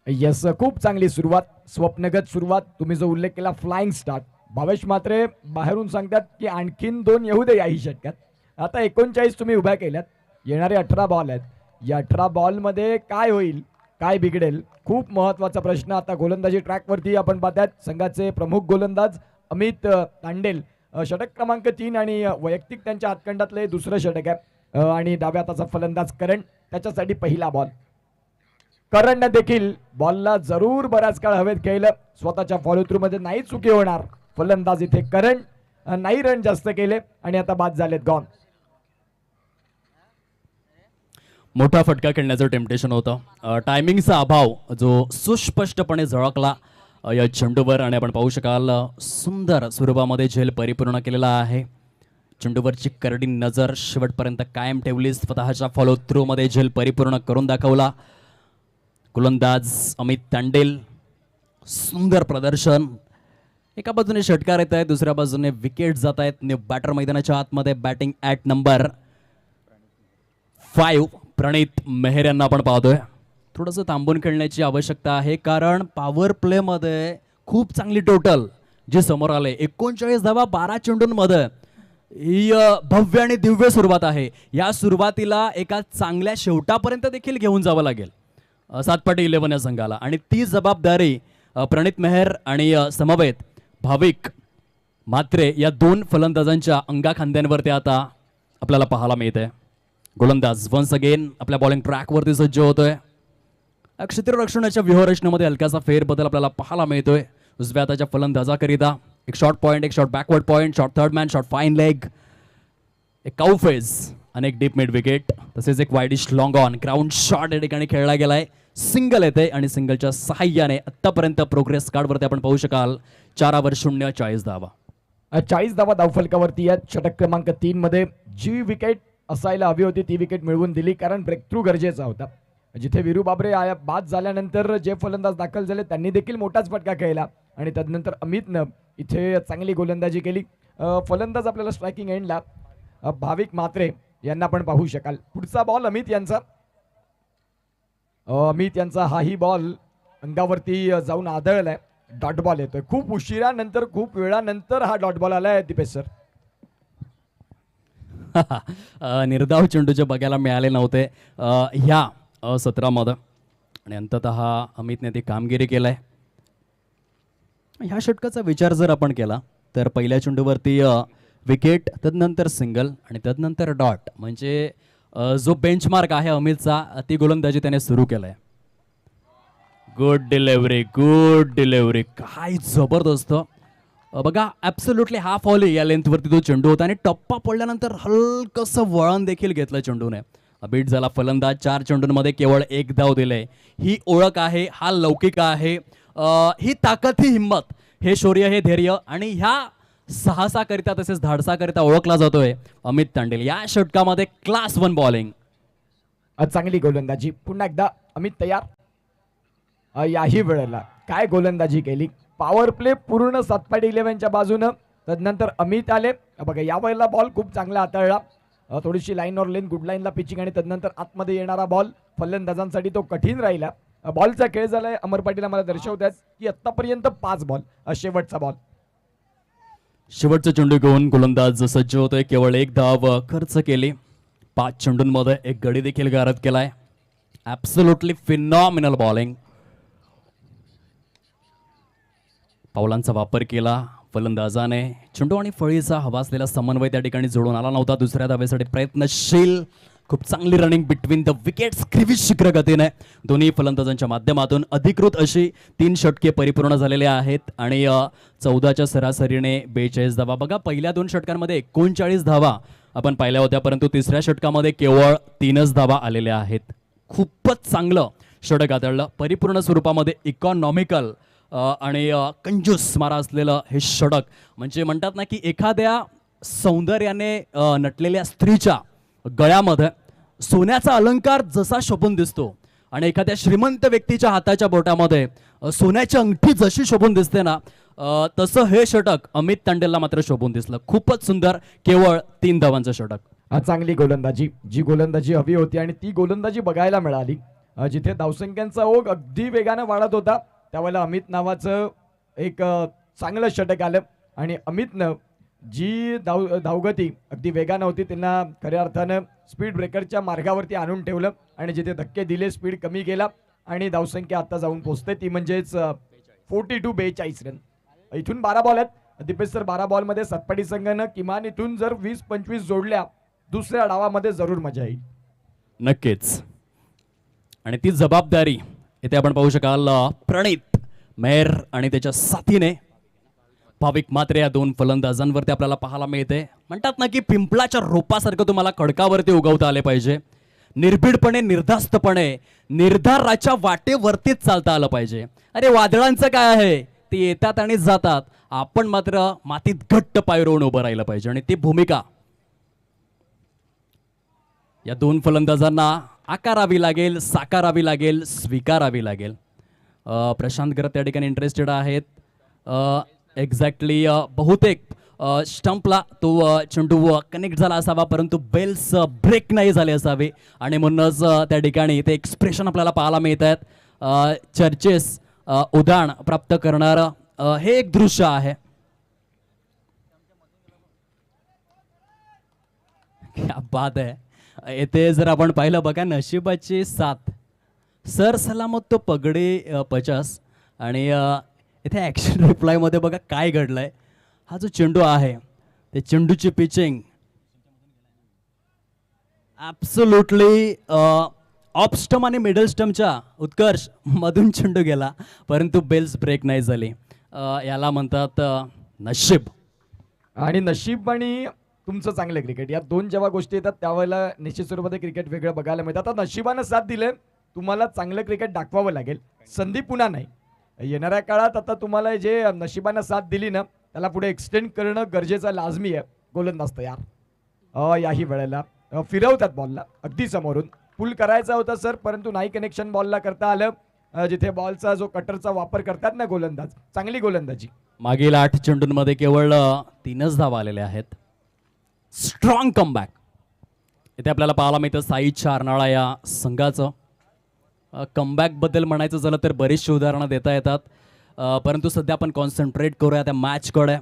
यस खूप चांगली सुरुवात, स्वप्नगत सुरुवात. तुम्ही जो उल्लेख केला फ्लाइंग स्टार्ट. भावेश म्हात्रे बाहेरून सांगतात की आणखीन 2 येऊ दे याही षटकात. आता 39 तुम्ही उभ्या केल्यात. येणारे 18 बॉल आहेत. या 18 बॉलमध्ये काय होईल, काय बिघडेल, खूप महत्वाचा प्रश्न. आता गोलंदाजी ट्रॅकवरती आपण पाहतात संघाचे प्रमुख गोलंदाज अमित तांडेल. षटक क्रमांक 3 आणि वैयक्तिक त्यांच्या हातखंडातले दुसरं षटक आहे. आणि डाव्या हाताचा फलंदाज करण, त्याच्यासाठी पहिला बॉल. करणने देखील बॉलला जरूर बराच काळ हवेत खेळलं. स्वतःच्या फॉलो थ्रू मध्ये नाही चुकी होणार. फलंदाज इथे करण नाही रन जास्त केले आणि आता बाद झालेत गॉन. मोठा फटका खेळण्याचं टेम्पटेशन होतं. टायमिंगचा अभाव जो सुस्पष्टपणे झळकला या चेंडूवर आणि आपण पाहू शकाल सुंदर स्वरूपामध्ये झेल परिपूर्ण केलेला आहे. चेंडूवरची करडी नजर शेवटपर्यंत कायम ठेवली. स्वतःच्या फॉलो थ्रू मध्ये झेल परिपूर्ण करून दाखवला गोलंदाज अमित तांडेल. सुंदर प्रदर्शन. एका बाजूने षटकार येत आहेत, दुसऱ्या बाजूने विकेट जात आहेत. न्यू बॅटर मैदानाच्या आतमध्ये बॅटिंग ॲट नंबर 5 प्रणित मेहर यांना आपण पाहतोय. थोडंसं थांबून खेळण्याची आवश्यकता आहे, कारण पॉवर प्लेमध्ये खूप चांगली टोटल जे समोर आले. 39 धावा 12 चेंडूंमध्ये. ही भव्य आणि दिव्य सुरुवात आहे. या सुरुवातीला एका चांगल्या शेवटापर्यंत देखील घेऊन जावं लागेल 7 पाटी 11 या संघाला, आणि ती जबाबदारी प्रणित मेहर आणि समवेत भाविक म्हात्रे या 2 फलंदाजांच्या अंगाखांद्यांवरती आता आपल्याला पाहायला मिळते. गोलंदाज वन्स अगेन आपल्या बॉलिंग ट्रॅकवरती सज्ज होतोय. क्षेत्ररक्षणाच्या व्यूहरचनेमध्ये हलकासा फेरबदल आपल्याला पाहायला मिळतोय. उजव्या हाताच्या फलंदाजाकरिता एक शॉर्ट पॉईंट, एक short backward point, short third man, short fine leg, एक काऊ फेज आणि एक डीप मिड विकेट, तसेच एक widish long on. Ground shot या ठिकाणी खेळला गेलाय. सिंगल येते आणि सिंगलच्या सहाय्याने आतापर्यंत प्रोग्रेस कार्डवरती आपण पाहू शकाल 4 0 40 धावा. 40 धावा धावफलकावरती आहेत. षटक क्रमांक 3 मध्ये जी विकेट असायला हवी होती ती विकेट मिळवून दिली, कारण ब्रेक थ्रू गरजेचा होता. जिथे वीरू बाबरे बाद झाल्यानंतर जे फलंदाज दाखल झाले त्यांनी देखील मोठाच फटका खेळला आणि तदनंतर अमितनं इथे चांगली गोलंदाजी केली. फलंदाज आपल्याला स्ट्रायकिंग एंडला भाविक म्हात्रे यांना पण पाहू शकाल. पुढचा बॉल अमित यांचा हाही बॉल अंगावरती जाऊन आदळलाय. डॉट बॉल येतोय. खूप उशिरानंतर, खूप वेळानंतर हा डॉट बॉल आलाय दीपेश सर. निर्धाव चेंडूचे बघायला मिळाले नव्हते ह्या सत्रामध्ये. आणि अंततः अमितने ती कामगिरी केलाय. ह्या षटकाचा विचार जर आपण केला तर पहिल्या चेंडूवरती विकेट, तदनंतर सिंगल आणि तदनंतर डॉट, म्हणजे जो बेंचमार्क आहे अमितचा ती गोलंदाजी त्याने सुरू केलाय. गुड डिलेव्हरी, काय जबरदस्त. बघा ॲब्सोल्युटली हाफ ऑली या लेंथवरती तो चेंडू होता आणि टप्पा पडल्यानंतर हलकंसं वळण देखील घेतलं चेंडूने. बीट झाला फलंदाज. 4 चेंडूंमध्ये केवळ 1 धाव दिले. ही ओळख आहे, हा लौकिक आहे, ही ताकद, ही हिंमत, हे शौर्य, हे धैर्य आणि ह्या साहसाकरिता तसेच धाडसाकरिता ओळखला जातोय अमित तांडेल. या षटकामध्ये क्लास 1 बॉलिंग. चांगली गोलंदाजी. पुन्हा एकदा अमित तयार. याही वेळेला काय गोलंदाजी केली. पॉवर प्ले पूर्ण सातपाडी 11च्या बाजूनं. तदनंतर अमित आले. बघा या वेळेला बॉल खूप चांगला हाताळला. थोडीशी लाईन और लेन, गुड लाईनला पिचिंग आणि तदनंतर आतमध्ये येणारा बॉल फलंदाजांसाठी तो कठीण राहिला. बॉलचा खेळ झालाय. अमर पाटील आम्हाला दर्शवतात की आतापर्यंत 5 बॉल, शेवटचा बॉल. शेवटचा चेंडू घेऊन गोलंदाज सज्ज होतोय. केवळ 1 धाव खर्च केली. 5 चेंडूंमध्ये 1 गडी देखील गारद केलाय. Absolutely phenomenal bowling. पावलांचा वापर केला फलंदाजाने. चेंडू आणि फळीचा हवा असलेला समन्वय त्या ठिकाणी जोडून आला नव्हता. दुसऱ्या धावेसाठी प्रयत्नशील. खूप चांगली रनिंग बिटवीन द विकेट्स. शीघ्र गतीने दोन्ही फलंदाजांच्या माध्यमातून अधिकृत अशी 3 षटके परिपूर्ण झालेले आहेत आणि 14च्या सरासरीने 42 धावा. बघा पहिल्या 2 षटकांमध्ये 39 धावा आपण पाहिल्या होत्या, परंतु तिसऱ्या षटकामध्ये केवळ 3च धावा आलेल्या आहेत. खूपच चांगलं षटक आदळलं. परिपूर्ण स्वरूपामध्ये इकॉनॉमिकल आणि कंजूस मारा असलेलं हे षटक. म्हणजे म्हणतात ना की एखाद्या सौंदर्याने नटलेल्या स्त्रीच्या गळ्यामध्ये सोन्याचा अलंकार जसा शोभून दिसतो आणि एखाद्या श्रीमंत व्यक्तीच्या हाताच्या बोटामध्ये सोन्याची अंगठी जशी शोभून दिसते ना, तसं हे षटक अमित तांडेलला मात्र शोभून दिसलं. खूपच सुंदर. केवळ 3 धावांचं षटक. चांगली गोलंदाजी, जी गोलंदाजी हवी होती आणि ती गोलंदाजी बघायला मिळाली. जिथे धावसंख्यांचा ओघ अगदी वेगानं वाढत होता त्यावेळेला अमित नावाचं एक चांगलं षटक आलं आणि अमितनं जी धावगती अगदी वेगानं होती त्यांना खऱ्या अर्थानं स्पीड ब्रेकरच्या मार्गावरती आणून ठेवलं आणि जिथे धक्के दिले स्पीड कमी केला आणि धावसंख्या आता जाऊन पोहोचते ती म्हणजेच 42 रन. इथून 12 बॉल आहेत दीपेश सर. 12 बॉलमध्ये सातपाडी संघानं किमान इथून जर 20-25 जोडल्या दुसऱ्या डावामध्ये जरूर मजा येईल. नक्कीच. आणि ती जबाबदारी इथे आपण पाहू शकाल प्रणित मेहर आणि त्याच्या साथीने भाविक मात्र या 2 फलंदाजांवरती आपल्याला पाहायला मिळते. म्हणतात ना की पिंपळाच्या रोपासारखं तुम्हाला खडकावरती उगवता आले पाहिजे. निर्भीडपणे, निर्धास्तपणे, निर्धाराच्या वाटेवरतीच चालता आलं पाहिजे. अरे वादळांचं काय आहे, ते येतात आणि जातात. आपण मात्र मातीत घट्ट पाय रोवून उभं राहिलं पाहिजे आणि ती भूमिका या 2 फलंदाजांना आकारावी लागेल, साकारावी लागेल, स्वीकारावी लागेल. प्रशांत गरत त्या ठिकाणी इंटरेस्टेड आहेत. एक्झॅक्टली बहुतेक स्टंपला तो चेंडू कनेक्ट झाला असावा, परंतु बेल्स ब्रेक नाही झाले असावे आणि म्हणूनच त्या ठिकाणी ते एक्सप्रेशन आपल्याला पाहायला मिळत आहेत. चर्चेस उदाहरण प्राप्त करणारं हे एक दृश्य आहे. क्या बात आहे. येथे जर आपण पाहिलं बघा, नशिबाची साथ, सर सलामत तो पगडे 50. आणि इथे ॲक्शन रिप्लायमध्ये बघा काय घडलंय. हा जो चेंडू आहे ते चेंडूची पिचिंग ॲब्सोल्युटली ऑफ स्टंप आणि मिडल स्टंपच्या उत्कर्ष मधून चेंडू गेला, परंतु बेल्स ब्रेक नाही झाली. याला म्हणतात नशीब. आणि नशीब आणि तुमचं चांगलं क्रिकेट या 2 जेव्हा गोष्टी येतात त्यावेळेला निश्चित स्वरूपात क्रिकेट वेगळं बघायला मिळतं. आता नशिबानं साथ दिले, तुम्हाला चांगलं क्रिकेट दाखवावं लागेल. संधी पुन्हा नाही येणाऱ्या काळात. आता तुम्हाला जे नशिबानं साथ दिली ना त्याला पुढे एक्सटेंड करणं गरजेचं लाजमी आहे. गोलंदाज तयार. याही वेळेला फिरवतात बॉलला अगदी समोरून. पुल करायचा होता सर, परंतु नाही कनेक्शन बॉलला करता आलं. जिथे बॉलचा जो कटरचा वापर करतात ना गोलंदाज, चांगली गोलंदाजी. मागील 8 चेंडूंमध्ये केवळ 3च धावा आलेल्या आहेत. स्ट्रॉंग कमबॅक इथे आपल्याला पाहायला मिळतं साईच्या अर्नाळा या संघाचं. कमबॅक बद्दल म्हणायचं झालं तर बरीचशी उदाहरणं देता येतात, परंतु सध्या आपण कॉन्सन्ट्रेट करूया त्या मॅचकडे.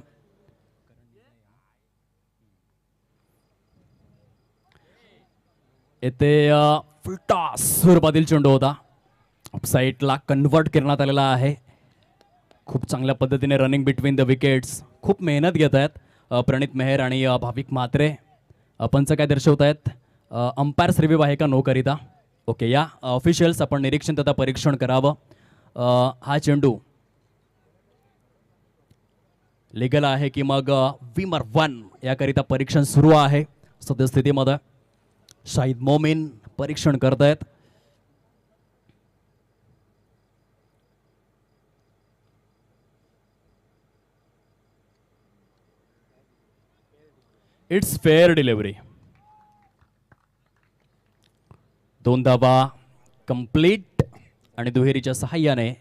येथे फुलटॉस स्वरूपातील चेंडू होता ऑफसाईडला कन्वर्ट करण्यात आलेला आहे. खूप चांगल्या पद्धतीने रनिंग बिटवीन द विकेट्स, खूप मेहनत घेत आहेत प्रणित मेहर आणि भाविक म्हात्रे. पंच काय दर्शवत आहेत, अंपायर्स रिव्ह्यू आहे का नो करिता. ओके, या ऑफिशियल्स आपण निरीक्षण तथा परीक्षण करावं. हा चेंडू लिगल आहे की मग विमर 1 याकरिता परीक्षण सुरू आहे. सद्यस्थितीमध्ये शाहिद मोमीन परीक्षण करतायत. It's fair delivery. 2 धावा कंप्लीट आणि दुहेरीच्या सहाय्याने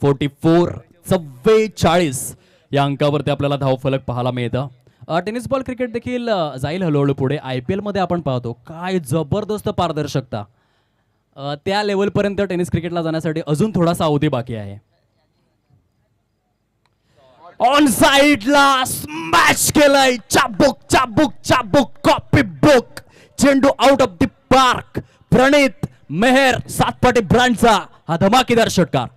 44-44 या अंकावरती आपल्याला धावफलक पाहायला मिळतं. टेनिस बॉल क्रिकेट देखील जाईल हळूहळू पुढे. IPL मध्ये आपण पाहतो काय जबरदस्त पारदर्शकता. त्या लेवलपर्यंत टेनिस क्रिकेटला जाण्यासाठी अजून थोडासा अवधी बाकी आहे. ऑन साइडला स्मॅश केलंय. चाबुक चाबुक चाबुक कॉपी बुक. चेंडू आउट ऑफ द पार्क. प्रणित मेहर सातपाटी ब्रँडचा हा धमाकेदार षटकार.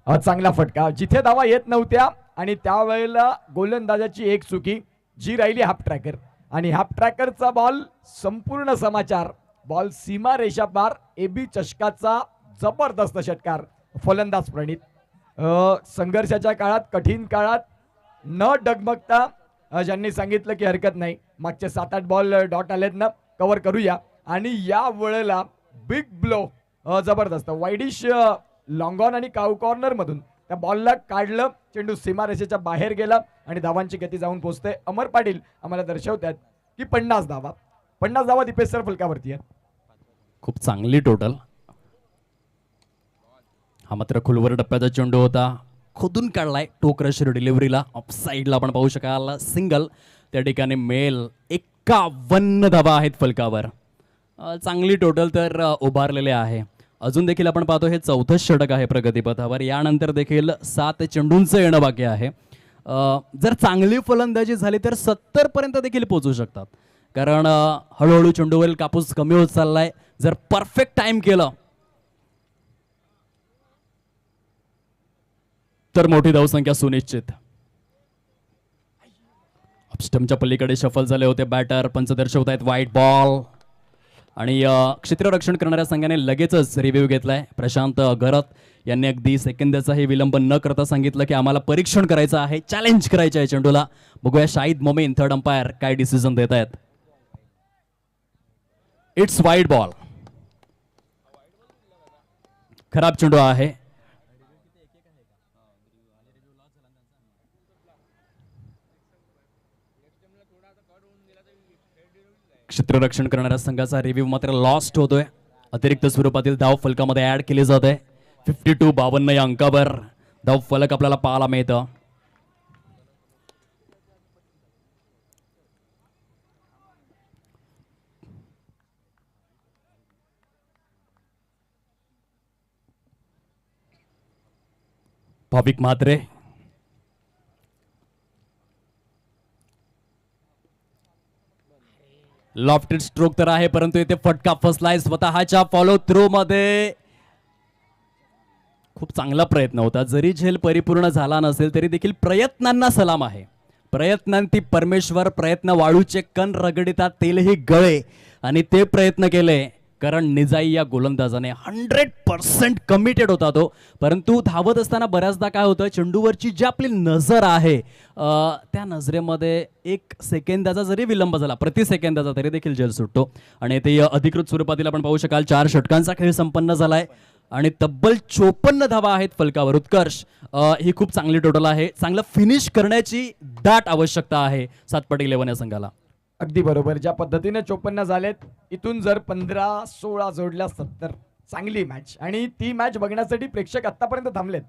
चांगला फटका. जिथे धावा येत नव्हत्या आणि त्यावेळेला गोलंदाजाची एक चुकी जी राहिली हाफ ट्रॅकर, आणि हाफ ट्रॅकरचा बॉल संपूर्ण समाचार. बॉल सीमा रेषा पार. AB चषकाचा जबरदस्त षटकार. फलंदाज प्रणित संघर्षाच्या काळात, कठीण काळात न डगमगता ज्यांनी सांगितलं की हरकत नाही, मागचे 7-8 बॉल डॉट आलेत ना, कव्हर करूया. आणि या वेळेला बिग ब्लो, जबरदस्त वाईडिश लॉंग ऑन आणि काऊ कॉर्नर मधून त्या बॉलला काढलं. चेंडू सीमारेषेच्या बाहेर गेला आणि धावांची गती जाऊन पोहोचते. अमर पाटील आम्हाला दर्शवतात की 50 धावा दीपेश सर फलकावरती आहे. खूप चांगली टोटल. हा मात्र खुलवर टप्प्याचा चेंडू होता, खोदून काढलाय. टोक्रशर डिलिव्हरीला ऑफ साईडला आपण पाहू शकाल सिंगल. त्या ठिकाणी मेल 51 धावा आहेत फलकावर. चांगली टोटल तर उभारलेले आहे. अजून देखील आपण पाहतो हे 4थं षटक आहे प्रगतीपथावर. यानंतर देखील 7 चेंडूंचं येणं बाकी आहे. जर चांगली फलंदाजी झाली तर 70 पर्यंत देखील पोहोचू शकतात, कारण हळूहळू चेंडूवरील कापूस कमी होत चाललाय. जर परफेक्ट टाइम केलं तर मोठी धावसंख्या सुनिश्चित. स्टंपच्या पलीकडे शफल झाले होते बॅटर. पंच दर्शवत आहेत व्हाईट बॉल आणि क्षेत्ररक्षण करणाऱ्या संघाने लगेचच रिव्ह्यू घेतलाय. प्रशांत गरत यांनी अगदी सेकंदाचाही विलंब न करता सांगितलं की आम्हाला परीक्षण करायचं आहे, चॅलेंज करायचं आहे चेंडूला. बघूया शाहिद मोमीन थर्ड अंपायर काय डिसिजन देत आहेत. It's wide ball. खराब चेंडू आहे. क्षेत्ररक्षण करणाऱ्या संघाचा रिव्ह्यू मात्र लॉस्ट होतोय. अतिरिक्त स्वरूपातील धाव फलकामध्ये ऍड केली जाते. 52-52 या अंकावर धाव फलक आपल्याला पाहायला मिळतं. भाविक म्हात्रे लॉफ्टेड स्ट्रोक तर आहे, परंतु इथे फटका फसलाय स्वतःच्या फॉलो थ्रू मध्ये. खूप चांगला प्रयत्न होता. जरी झेल परिपूर्ण झाला नसेल तरी देखील प्रयत्नांना सलाम आहे. प्रयत्नांती परमेश्वर. प्रयत्न वाळूचे कण रगडिता तेलही गळे, आणि ते प्रयत्न केले कारण निजाई या गोलंदाजाने 100% कमिटेड होता तो. परंतु धावत असताना बऱ्याचदा काय होतं, चेंडूवरची जी आपली नजर आहे त्या नजरेमध्ये 1 सेकंदाचा जरी विलंब झाला, प्रति सेकंदाचा, तरी देखील झेल सुटतो. आणि ते अधिकृत स्वरूपातील आपण पाहू शकाल 4 षटकांचा खेळ संपन्न झालाय आणि तब्बल 54 धावा आहेत फलकावर. उत्कर्ष, ही खूप चांगली टोटल आहे. चांगलं फिनिश करण्याची दाट आवश्यकता आहे सातपाटी 11 या संघाला. अगदी बरोबर. ज्या पद्धतीने 54 झालेत, इथून जर 15-16 जोडल्या 70, चांगली मॅच. आणि ती मॅच बघण्यासाठी प्रेक्षक आतापर्यंत थांबलेत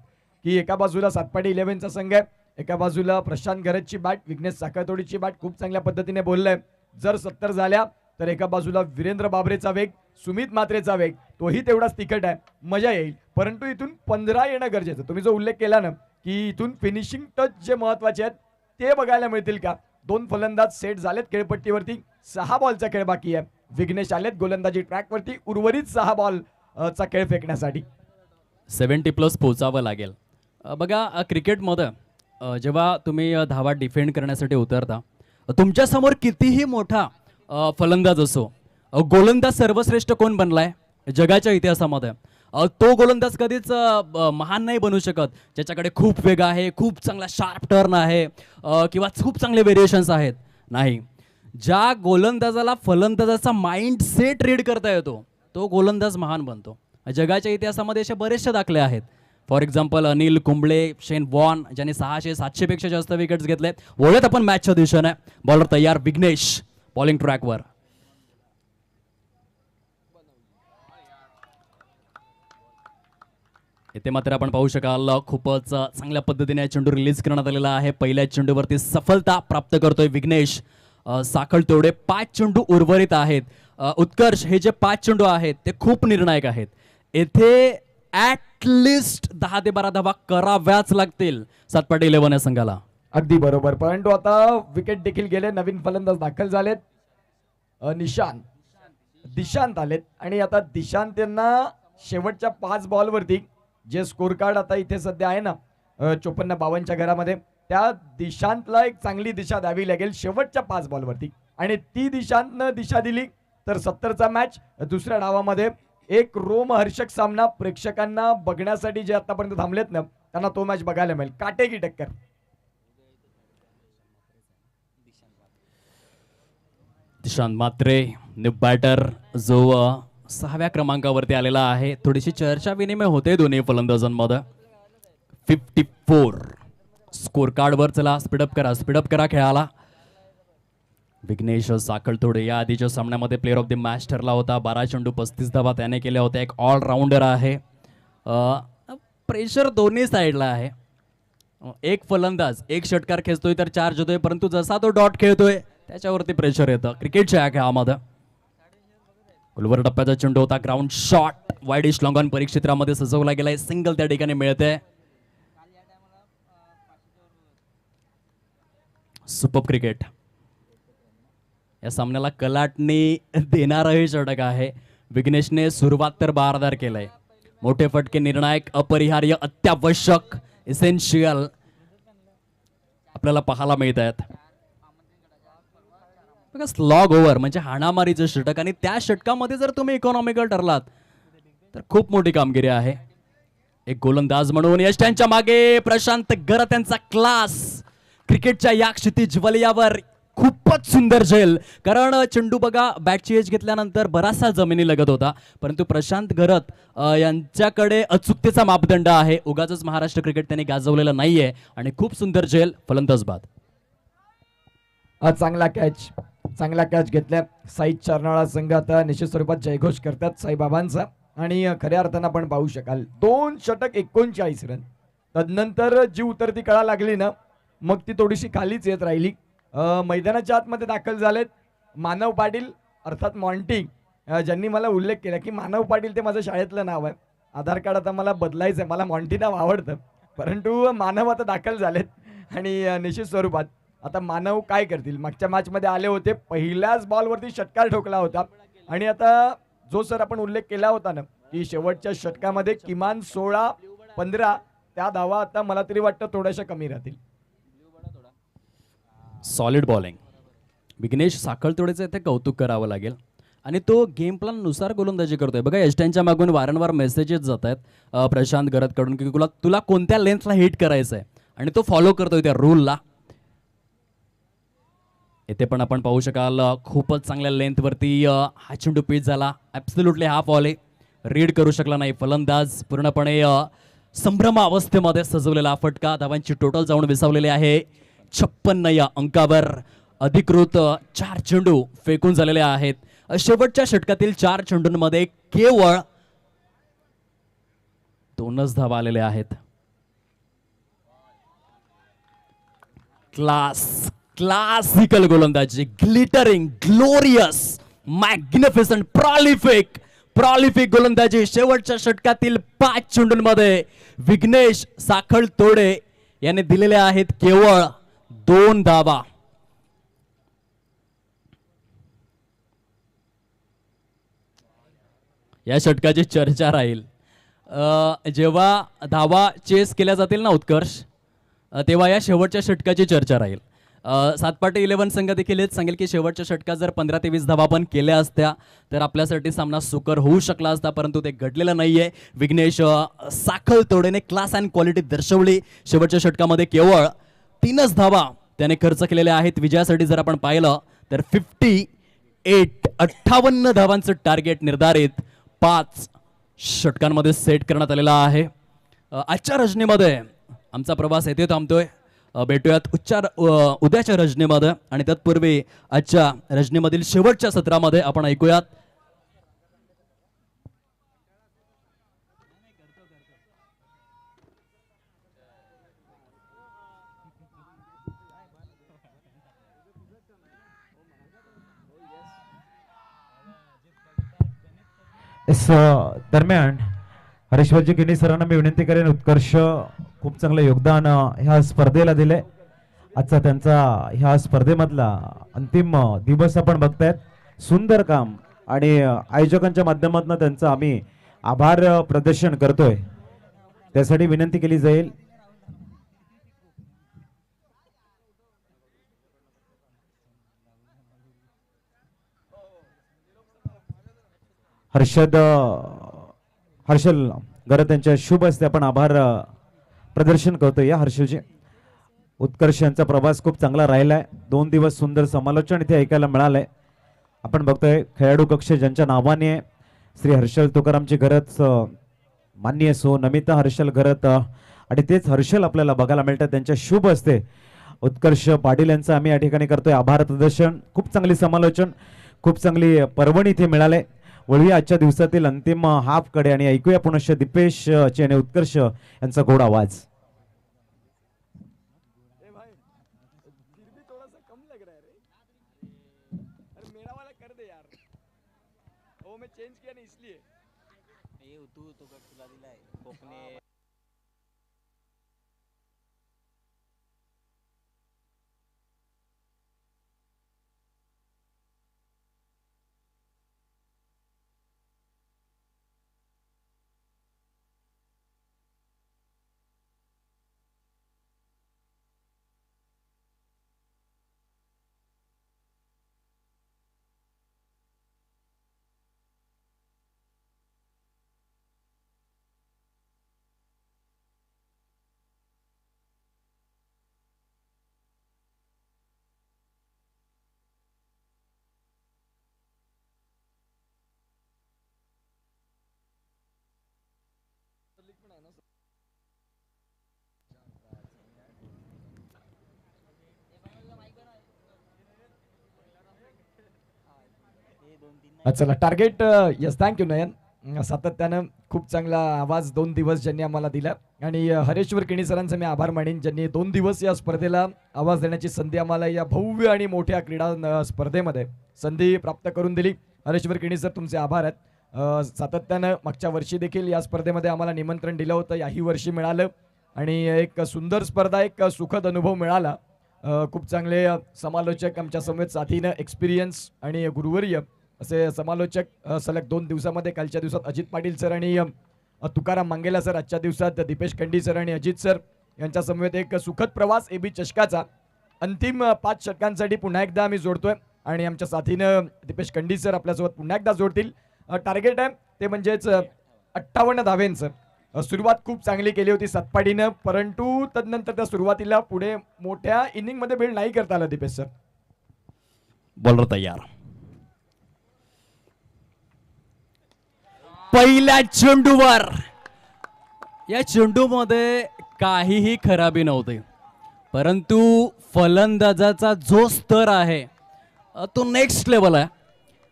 की एका बाजूला सातपाटी 11चा संघ आहे, एका बाजूला प्रशांत गरजची बॅट, विघ्नेश साखरतोडीची बॅट खूप चांगल्या पद्धतीने बोललंय. जर 70 झाल्या तर एका बाजूला वीरेंद्र बाबरेचा वेग, सुमित म्हात्रेचा वेग, तोही तेवढाच तिखट आहे, मजा येईल. परंतु इथून 15 येणं गरजेचं. तुम्ही जो उल्लेख केला ना की इथून फिनिशिंग टच जे महत्वाचे आहेत ते बघायला मिळतील का. 2 फलंदाज सेट झालेत खेळपट्टीवरती. 6 बॉलचा खेळ बाकी आहे. विघ्नेश आलेत गोलंदाजी ट्रॅकवरती. उर्वरित 6 बॉल चा खेळ फेकण्यासाठी. 70+ पोचावं लागेल. बघा क्रिकेटमध्ये जेव्हा तुम्ही धावा डिफेंड करण्यासाठी उतरता, तुमच्यासमोर कितीही मोठा फलंदाज असो, गोलंदाज सर्वश्रेष्ठ कोण बनलाय जगाच्या इतिहासामध्ये? तो गोलंदाज कधीच महान नाही बनू शकत ज्याच्याकडे खूप वेग आहे, खूप चांगला शार्प टर्न आहे, किंवा खूप चांगले व्हेरिएशन्स आहेत. नाही, ज्या गोलंदाजाला फलंदाजाचा माइंड सेट रीड करता येतो तो गोलंदाज महान बनतो. जगाच्या इतिहासामध्ये असे बरेचसे दाखले आहेत. For example Anil Kumble, Shane Warne, ज्यांनी 600-700 पेक्षा जास्त विकेट्स घेतले. वळत आपण मॅचच्या दिशेने. बॉलर तयार, विघ्नेश बॉलिंग ट्रॅकवर. इथे मात्र आपण पाहू शकाल खूपच चांगल्या पद्धतीने चेंडू रिलीज करण्यात आलेला आहे. पहिल्या चेंडूवरती सफलता प्राप्त करतोय विघ्नेश साखळ तोडे. 5 चेंडू उर्वरित आहेत. उत्कर्ष, हे जे 5 चेंडू आहेत ते खूप निर्णायक आहेत. येथे ॲटलिस्ट 10 ते 12 धावा कराव्याच लागतील सातपाटी 11 या संघाला. अगदी बरोबर. परंतु आता विकेट देखील गेले. नवीन फलंदाज दाखल झालेत. दिशांत आलेत आणि आता दिशांत यांना शेवटच्या 5 बॉलवरती जे स्कोर कार्ड आता इथे सध्या आहे ना 54-52च्या घरामध्ये, त्या दिशांतला एक चांगली दिशा द्यावी लागेल शेवटच्या 5 बॉलवरती. आणि ती दिशांतनं दिशा दिली तर 70चा मॅच दुसऱ्या डावामध्ये एक रोमहर्षक सामना प्रेक्षकांना बघण्यासाठी जे आतापर्यंत थांबलेत ना त्यांना तो मॅच बघायला मिळेल. काटेकी टक्कर. दिशांत मात्रे न्यू बॅटर जो 6व्या क्रमांकावरती आलेला आहे. थोडीशी चर्चा विनिमय होते दोन्ही फलंदाजांमध्ये. 54 स्कोर कार्डवर. चला स्पीडअप करा खेळाला. विघ्नेश साखळतोडे या आधीच्या सामन्यामध्ये प्लेअर ऑफ द मॅच ठरला होता. 12 चेंडू 35 धावा त्याने केल्या होत्या. एक ऑलराऊंडर आहे. प्रेशर दोन्ही साईडला आहे. एक फलंदाज एक षटकार खेचतोय तर 4 देतोय, परंतु जसा तो डॉट खेळतोय त्याच्यावरती प्रेशर येतं क्रिकेटच्या या खेळामध्ये. गुलवर टप्प्याचा चेंडू होता. ग्राउंड शॉट वाईड इश लॉंग ऑन परिक्षेत्रामध्ये सजवला गेलाय. सिंगल त्या ठिकाणी मिळते. Super cricket. या सामन्याला कलाटणी देणारं हे षटक आहे. विघ्नेशने सुरुवात तर बारदार केलंय. मोठे फटके निर्णायक, अपरिहार्य, अत्यावश्यक, इसेन्शियल आपल्याला पाहायला मिळत आहेत. स्लॉग ओव्हर म्हणजे हाणामारीचं षटक, आणि त्या षटकामध्ये जर तुम्ही इकॉनॉमिकल ठरलात तर खूप मोठी कामगिरी आहे. एक गोलंदाज म्हणून यश त्यांच्या मागे प्रशांत गरत यांचा क्लास. क्रिकेटच्या या क्षितिज वलयावर खूपच सुंदर झेल. कारण चेंडू बघा बॅटची एज घेतल्यानंतर बराचसा जमिनी लगत होता, परंतु प्रशांत गरत यांच्याकडे अचूकतेचा मापदंड आहे. उगाच महाराष्ट्र क्रिकेट त्यांनी गाजवलेलं नाहीये आणि खूप सुंदर झेल. फलंदाज बाद. चांगला कॅच घेतल्या. साई चरनाळा संघ आता निश्चित स्वरूपात जयघोष करतात साईबाबांचा. आणि खऱ्या अर्थानं आपण पाहू शकाल 2 षटक 39 रन. तदनंतर जी उतरती कळा लागली ना मग ती थोडीशी खालीच येत राहिली. मैदानाच्या आतमध्ये दाखल झालेत मानव पाटील अर्थात मॉन्टी, ज्यांनी मला उल्लेख केला की मानव पाटील ते माझं शाळेतलं नाव आहे. आधार कार्ड आता मला बदलायचं आहे. मला मॉन्टी नाव आवडतं, परंतु मानव आता दाखल झालेत आणि निश्चित स्वरूपात आता मानव काय करतील. मागच्या मॅचमध्ये आले होते, पहिल्याच बॉलवरती षटकार ठोकला होता. आणि आता जो सर आपण उल्लेख केला होता ना की शेवटच्या षटकामध्ये किमान 16-15 त्या धावा आता मला तरी वाटतं थोड्याशा कमी राहतील. Solid bowling. विघ्नेश साखळतोडेचं इथे कौतुक करावं लागेल. आणि तो गेम प्लॅन नुसार गोलंदाजी करतोय. बघा यष्टांच्या मागून वारंवार मेसेजेस जात आहेत प्रशांत गरतकडून की तुला कोणत्या लेंथला हिट करायचं आहे, आणि तो फॉलो करतोय त्या रूलला. इथे पण आपण पाहू शकाल खूपच चांगल्या लेंथवरती हा चेंडू पिच झाला. ॲब्सोल्युटली हा फॉल रीड करू शकला नाही फलंदाज. पूर्णपणे संभ्रमा अवस्थेमध्ये सजवलेला फटका. धावांची टोटल जाऊन विसावलेली आहे 56 या अंकावर. अधिकृत 4 चेंडू फेकून झालेले आहेत. शेवटच्या षटकातील 4 चेंडूंमध्ये केवळ 2च धावा आलेल्या आहेत. क्लासिकल गोलंदाजी, ग्लिटरिंग, ग्लोरियस, मॅग्निफिसंट, प्रॉलिफिक गोलंदाजी. शेवटच्या षटकातील 5 चेंडूंमध्ये विघ्नेश साखळतोडे याने दिलेले आहेत केवळ 2 धावा. या षटकाची चर्चा राहील. जेव्हा धावा चेस केल्या जातील ना उत्कर्ष, तेव्हा या शेवटच्या षटकाची चर्चा राहील. सातपाटी 11 संघ देखील हेच सांगेल की शेवटच्या षटकात जर 15 ते 20 धावा पण केल्या असत्या तर आपल्यासाठी सामना सुकर होऊ शकला असता, परंतु ते घडलेलं नाहीये. विघ्नेश साखळ तोडेने क्लास अँड क्वालिटी दर्शवली. शेवटच्या षटकामध्ये केवळ 3च धावा त्याने खर्च केलेल्या आहेत. विजयासाठी जर आपण पाहिलं तर 58 धावांचं टार्गेट निर्धारित 5 षटकांमध्ये सेट करण्यात आलेला आहे. आजच्या रजनीमध्ये आमचा प्रवास येथे थांबतोय. भेटूयात उद्याच्या रजनीमध्ये, आणि तत्पूर्वी आजच्या रजनीमधील शेवटच्या सत्रामध्ये आपण ऐकूयात इस दरम्यान हरेश्वरजी किनी सरांना मी विनंती करेन, उत्कर्ष खूप चांगलं योगदान ह्या स्पर्धेला दिले. आजचा त्यांचा ह्या स्पर्धेमधला अंतिम दिवस आपण बघतायत. सुंदर काम आणि आयोजकांच्या माध्यमातून त्यांचं आम्ही आभार प्रदर्शन करतोय. त्यासाठी विनंती केली जाईल हर्षल गरत यांच्या शुभ हस्ते आपण आभार प्रदर्शन करतोय. या हर्षलजी, उत्कर्ष यांचा प्रवास खूप चांगला राहिलाय. 2 दिवस सुंदर समालोचन इथे ऐकायला मिळालंय. आपण बघतोय खेळाडू कक्ष ज्यांच्या नावाने श्री हर्षल तुकारामची घरत, माननीय सो नमिता हर्षल घरत, आणि तेच हर्षल आपल्याला बघायला मिळतात. त्यांच्या शुभ हस्ते उत्कर्ष पाटील यांचं आम्ही या ठिकाणी करतोय आभार प्रदर्शन. खूप चांगली समालोचन, खूप चांगली पर्वणी इथे मिळाले. वळूया आजच्या दिवसातील अंतिम हाफ कडे आणि ऐकूया पुनश्च दीपेश चे आणि उत्कर्ष यांचा गोड आवाज. चला टार्गेट, यस थँक्यू नयन. सातत्यानं खूप चांगला आवाज 2 दिवस ज्यांनी आम्हाला दिला, आणि हरेश्वर किणी सरांचा मी आभार मानेन ज्यांनी 2 दिवस या स्पर्धेला आवाज देण्याची संधी आम्हाला या भव्य आणि मोठ्या क्रीडा स्पर्धेमध्ये संधी प्राप्त करून दिली. हरेश्वर किणी सर, तुमचे आभार आहेत. सातत्यानं मागच्या वर्षी देखील या स्पर्धेमध्ये आम्हाला निमंत्रण दिलं होतं, याही वर्षी मिळालं, आणि एक सुंदर स्पर्धा, एक सुखद अनुभव मिळाला. खूप चांगले समालोचक आमच्या समवेत साथीनं, एक्सपिरियन्स आणि गुरुवर्य असे समालोचक सलग 2 दिवसामध्ये. कालच्या दिवसात अजित पाटील सर आणि तुकाराम मांगेला सर, आजच्या दिवसात दीपेश खंडी सर आणि अजित सर यांच्या समवेत एक सुखद प्रवास एबी चषकाचा अंतिम 5 षटकांसाठी पुन्हा एकदा आम्ही जोडतोय, आणि आमच्या साथीनं दीपेश खंडी सर आपल्यासोबत पुन्हा एकदा जोडतील. टार्गेट आहे ते म्हणजेच 58 धावेंचं. सुरुवात खूप चांगली केली होती सातपाडीनं, परंतु तदनंतर त्या सुरुवातीला पुढे मोठ्या इनिंगमध्ये बिल्ड नाही करता आलं. दीपेश सर, बॉलर तयार. पहिल्या चेंडूवर, या चेंडूमध्ये काहीही खराबी नव्हती, परंतु फलंदाजाचा जो स्तर आहे तो नेक्स्ट लेवल आहे.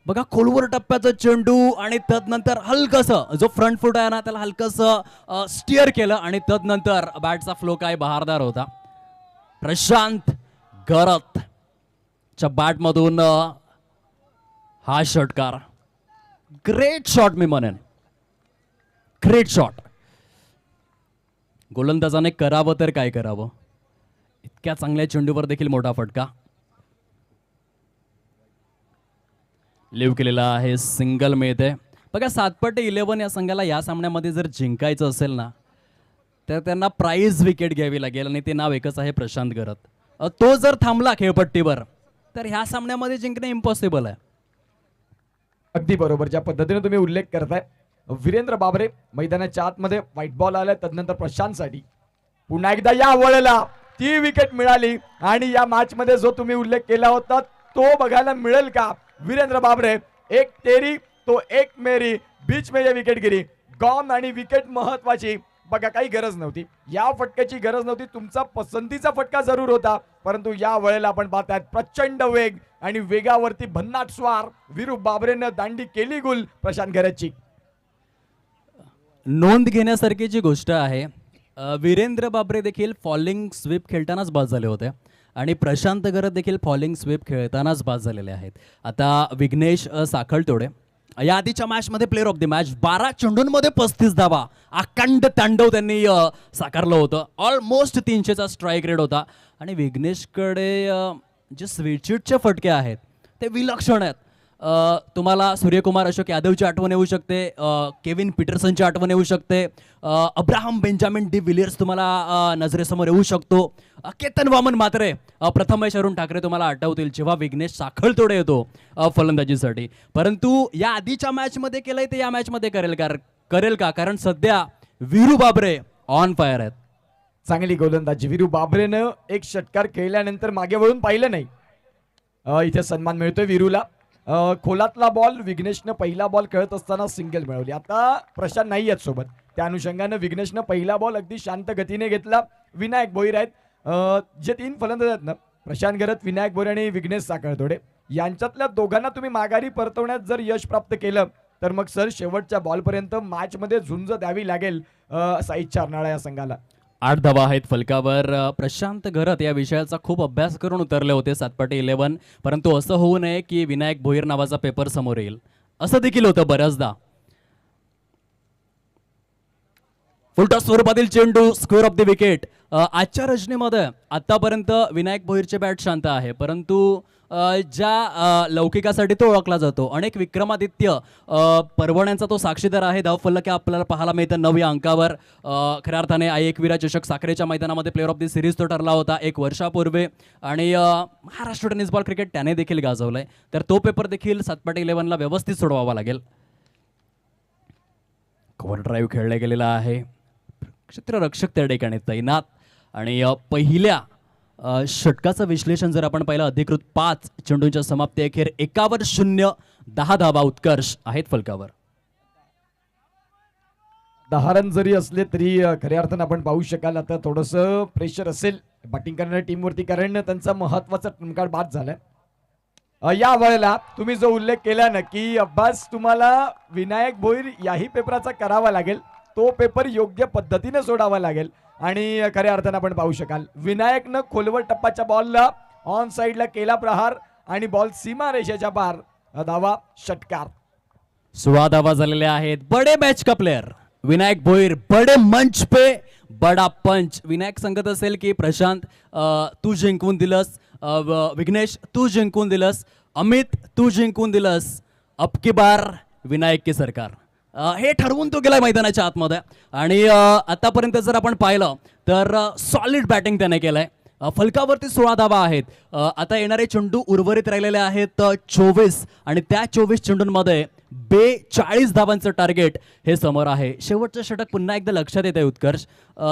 बघा, खोलवर टप्प्याचा चेंडू, आणि तदनंतर हलकसं जो फ्रंट फूट आहे ना त्याला हलकसं स्टिअर केलं, आणि तदनंतर बॅटचा फ्लो काय बहारदार होता. प्रशांत गरतच्या बॅटमधून हा षटकार, ग्रेट शॉट मी म्हणेन, ग्रेट शॉट. गोलंदाजाने करावं तर काय करावं, इतक्या चांगल्या चेंडूवर देखील मोठा फटका. लिव्ह केलेला आहे, सिंगल मिळते. बघा सातपटे 11 या संघाला या सामन्यामध्ये जर जिंकायचं असेल ना तर त्यांना प्राइज विकेट घ्यावी लागेल आणि ते नाव एकच आहे प्रशांत गरत. तो जर थांबला खेळपट्टीवर तर ह्या सामन्यामध्ये जिंकणे इम्पॉसिबल आहे. अगदी बरोबर ज्या पद्धतीने तुम्ही उल्लेख करताय. वीरेंद्र बाबरे मैदानाच्या आतमध्ये व्हाईट बॉल आलाय, तदनंतर प्रशांतसाठी पुन्हा एकदा या वळेला ती विकेट मिळाली आणि या मॅच मध्ये जो तुम्ही उल्लेख केला होता तो बघायला मिळेल का? वीरेंद्र बाबरे एक तेरी तो एक मेरी बीच में ये विकेट गिरी गॉन आणि विकेट महत्वाची. बघा काही गरज नव्हती, या फटक्याची गरज नव्हती, तुमचा पसंतीचा फटका जरूर होता, परंतु या वेळेला आपण पाहतायत प्रचंड वेग आणि वेगावरती भन्नाट स्वार वीरू बाबरेनं दांडी केली गुल प्रशांत गरजची. नोंद घेण्यासारखी जी गोष्ट आहे वीरेंद्र बाबरे देखील फॉलिंग स्वीप खेळतानाच बाद झाले होते आणि प्रशांत गरत देखील फॉलिंग स्वीप खेळतानाच बाद झालेले आहेत. आता विघ्नेश साखळतोडे या आधीच्या मॅचमध्ये प्लेअर ऑफ द मॅच 12 चेंडूंमध्ये 35 धावा अखंड तांडव त्यांनी साकारलं होतं. ऑलमोस्ट 300चा स्ट्राईक रेट होता आणि विघ्नेशकडे जे स्वीटशीटचे फटके आहेत ते विलक्षण आहेत. तुम्हाला सूर्यकुमार अशोक यादवची आठवण येऊ शकते, केविन पीटरसनची आठवण येऊ शकते, अब्राहम बेंजामिन डी विलियर्स तुम्हाला नजरेसमोर येऊ शकतो, केतन वामन म्हात्रे, प्रथमेश अरुण ठाकरे तुम्हाला आठवतील जेव्हा विघ्नेश साखळतोडे येतो फलंदाजीसाठी. परंतु या आधीच्या मॅचमध्ये केलंय ते या मॅचमध्ये करेल का? कारण सध्या वीरू बाबरे ऑन फायर आहेत. चांगली गोलंदाजी वीरू बाबरेनं एक षटकार खेळल्यानंतर मागे वळून पाहिलं नाही. इथे सन्मान मिळतोय वीरूला. खोलातला बॉल विघ्नेशनं पहिला बॉल खेळत असताना सिंगल मिळवली. आता प्रशांत नाही आहेत सोबत, त्या अनुषंगानं विघ्नेशनं पहिला बॉल अगदी शांत गतीने घेतला. विनायक भोईर आहेत, जे 3 फलंदाज आहेत ना प्रशांत गरत, विनायक भोईर आणि विघ्नेश साखळतोडे, यांच्यातल्या दोघांना तुम्ही माघारी परतवण्यात जर यश प्राप्त केलं तर मग सर शेवटच्या बॉलपर्यंत मॅचमध्ये झुंज द्यावी लागेल असा इच्छा असणारा या संघाला. 8 धावा आहेत फलकावर. प्रशांत गरत या विषयाचा खूप अभ्यास करून उतरले होते सातपाटी 11, परंतु असं होऊ नये की विनायक भोईर नावाचा पेपर समोर येईल, असं देखील होतं बऱ्याचदा. फुलटॉस स्वरूपातील चेंडू स्क्वेअर ऑफ द विकेट. आजच्या रजनीमध्ये आतापर्यंत विनायक भोईरचे बॅट शांत आहे, परंतु ज्या लौकिकासाठी तो ओळखला जातो, अनेक विक्रमादित्य परवण्यांचा तो साक्षीदार आहे. धावफलक आपल्याला पाहायला मिळतं 9 या अंकावर. खऱ्या अर्थाने एकविरा चषक साखरेच्या मैदानामध्ये प्लेअर ऑफ द सिरीज तो ठरला होता 1 वर्षापूर्वी आणि महाराष्ट्र टेनिस बॉल क्रिकेट त्याने देखील गाजवलंय. तर तो पेपर देखील सातपाटी 11ला व्यवस्थित सोडवावा लागेल. कव्हर ड्राईव्ह खेळला गेलेला आहे, क्षेत्ररक्षक त्या ठिकाणी तैनात आणि पहिल्या षटकाचं विश्लेषण जर आपण पाहिलं अधिकृत 5 चेंडूंच्या समाप्ती अखेर 1 10 धावा उत्कर्ष आहेत फलकावर. 10 रन जरी असले तरी खऱ्या अर्थानं आपण पाहू शकाल आता थोडंसं प्रेशर असेल बॅटिंग करणाऱ्या टीमवरती, कारण त्यांचा महत्वाचा टमकार बाद झालाय. या वेळेला तुम्ही जो उल्लेख केला ना की अभ्यास तुम्हाला विनायक भोईर याही पेपराचा करावा लागेल, तो पेपर योग्य पद्धतीने सोडावा लागेल आणि खऱ्या अर्थानं आपण पाहू शकाल विनायकनं खोलवर टप्पाच्या बॉलला ऑन साइडला केला प्रहार आणि बॉल सीमा रेषेच्या पार. धावा षटकार. 16 धावा झालेल्या आहेत. बडे मॅच का प्लेयर विनायक भोईर, बडे मंच पे बडा पंच. विनायक सांगत असेल की प्रशांत तू जिंकून दिलंस, विघ्नेश तू जिंकून दिलंस, अमित तू जिंकून दिलंस, अब की बार विनायक की सरकार. हे ठरवून तो गेलाय मैदानाच्या आतमध्ये आणि आतापर्यंत जर आपण पाहिलं तर सॉलिड बॅटिंग त्याने केलंय. फलकावरती 16 धावा आहेत. आता येणारे चेंडू उर्वरित राहिलेले आहेत 24 आणि त्या 24 चेंडूंमध्ये 42 धावांचं टार्गेट हे समोर आहे. शेवटचं षटक पुन्हा एकदा लक्षात येत आहे उत्कर्ष,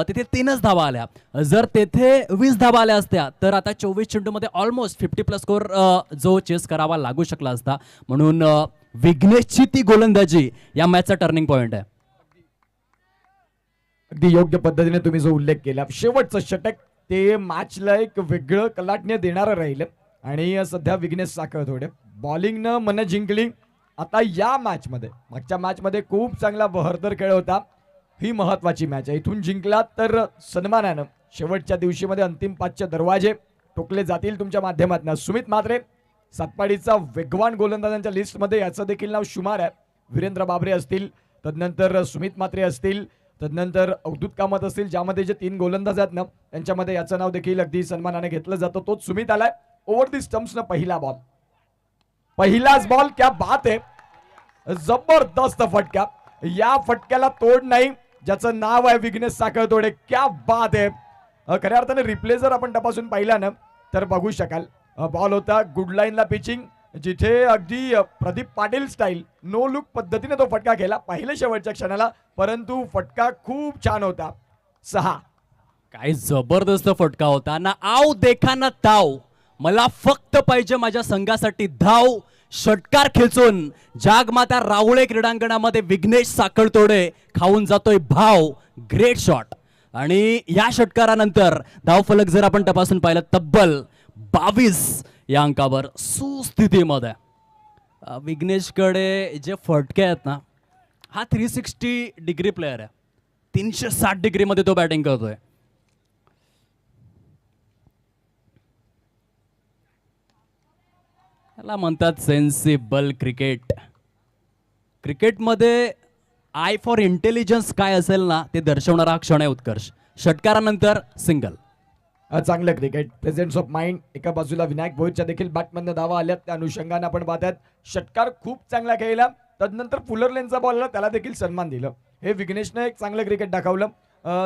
तिथे 3च धावा आल्या. जर तेथे 20 धावा आल्या असत्या तर आता 24 चेंडूमध्ये ऑलमोस्ट 50+ स्कोर जो चेस करावा लागू शकला असता. म्हणून विघ्नेशची ती गोलंदाजी या मॅचचा टर्निंग पॉइंट आहे. अगदी योग्य पद्धतीने तुम्ही जो उल्लेख केला, शेवटचं षटक ते मॅचला एक वेगळं कलाटणे देणारं राहिलं आणि सध्या विघ्नेश साखळतोडे बॉलिंगनं मन जिंकली. आता या मॅचमध्ये मागच्या मॅचमध्ये खूप चांगला बहरदर खेळ होता, ही महत्वाची मॅच आहे. इथून जिंकला तर सन्मानानं शेवटच्या दिवशीमध्ये अंतिम 5चे दरवाजे ठोकले जातील तुमच्या माध्यमातून. सुमित म्हात्रे सातपाडीचा वेगवान गोलंदाजांच्या लिस्टमध्ये याचं देखील नाव शुमार आहे. वीरेंद्र बाबरे असतील, तदनंतर सुमित म्हात्रे असतील, तदनंतर अवधूत कामत असतील, ज्यामध्ये जे 3 गोलंदाज आहेत ना त्यांच्यामध्ये याचं नाव देखील अगदी सन्मानाने घेतलं जातं. तोच सुमित आलाय. ओव्हर दी स्टम्प्स न पहिला बॉल, पहिलाच बॉल, क्या बात आहे. जबरदस्त फटका, या फटक्याला तोड नाही, ज्याचं नाव आहे विघ्नेश साखळतोडे. क्या बात आहे. खऱ्या अर्थाने रिप्ले जर आपण तपासून पाहिला ना तर बघू शकाल बॉल होता गुड लाईनला पिचिंग, जिथे अगदी Pradeep Patil style no look पद्धतीने तो फटका केला पहिल्या शेवटच्या क्षणाला, परंतु फटका खूप छान होता. 6. काय जबरदस्त फटका होता ना. आव देखा ना ताव, मला फक्त पाहिजे माझ्या संघासाठी धाव. षटकार खेचून जागमाता रावळे क्रीडांगणामध्ये विघ्नेश साखळतोडे खाऊन जातोय भाव. Great shot. आणि या षटकारानंतर धावफलक जर आपण तपासून पाहिलं तब्बल 22 या अंकावर सुस्थितीमध्ये. विघ्नेशकडे जे फटके आहेत ना, हा 360 डिग्री प्लेअर आहे. 360 डिग्रीमध्ये तो बॅटिंग करतोय. याला म्हणतात सेन्सिबल क्रिकेट. क्रिकेटमध्ये आय फॉर इंटेलिजन्स काय असेल ना ते दर्शवणारा हा क्षण आहे उत्कर्ष. षटकारानंतर सिंगल. चांगलं क्रिकेट, प्रेझेन्स ऑफ माइंड. एका बाजूला विनायक भोईरच्या देखील बॅटमधनं धावा आल्यात, त्या अनुषंगाने आपण पाहतात. षटकार खूप चांगला खेळला, तदनंतर फुलर लेनचा बॉल आला, त्याला देखील सन्मान दिलं. हे विघ्नेशने एक चांगलं क्रिकेट दाखवलं.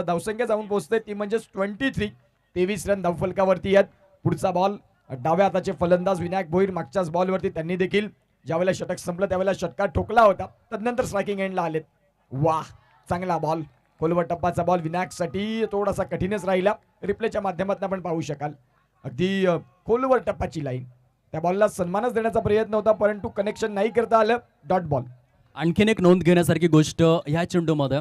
धावसंख्या जाऊन पोहोचते ती म्हणजे 23. 23 रन धावफलकावरती आहेत. पुढचा बॉल डाव्या हाताचे फलंदाज विनायक भोईर, मागच्याच बॉलवरती त्यांनी देखील ज्यावेळेला षटक संपलं त्यावेळेला षटकार ठोकला होता, तदनंतर स्ट्रायकिंग एंडला आलेत. वाह, चांगला बॉल. खोलवर टप्पाचा बॉल विनायकसाठी थोडासा कठीणच राहिला. रिप्लेच्या माध्यमातून आपण पाहू शकाल अगदी खोलवर टप्पाची लाईन. त्या बॉलला सन्मानच देण्याचा प्रयत्न होता, परंतु कनेक्शन नाही करता आलं. Dot ball. आणखीन एक नोंद घेण्यासारखी गोष्ट ह्या चेंडूमध्ये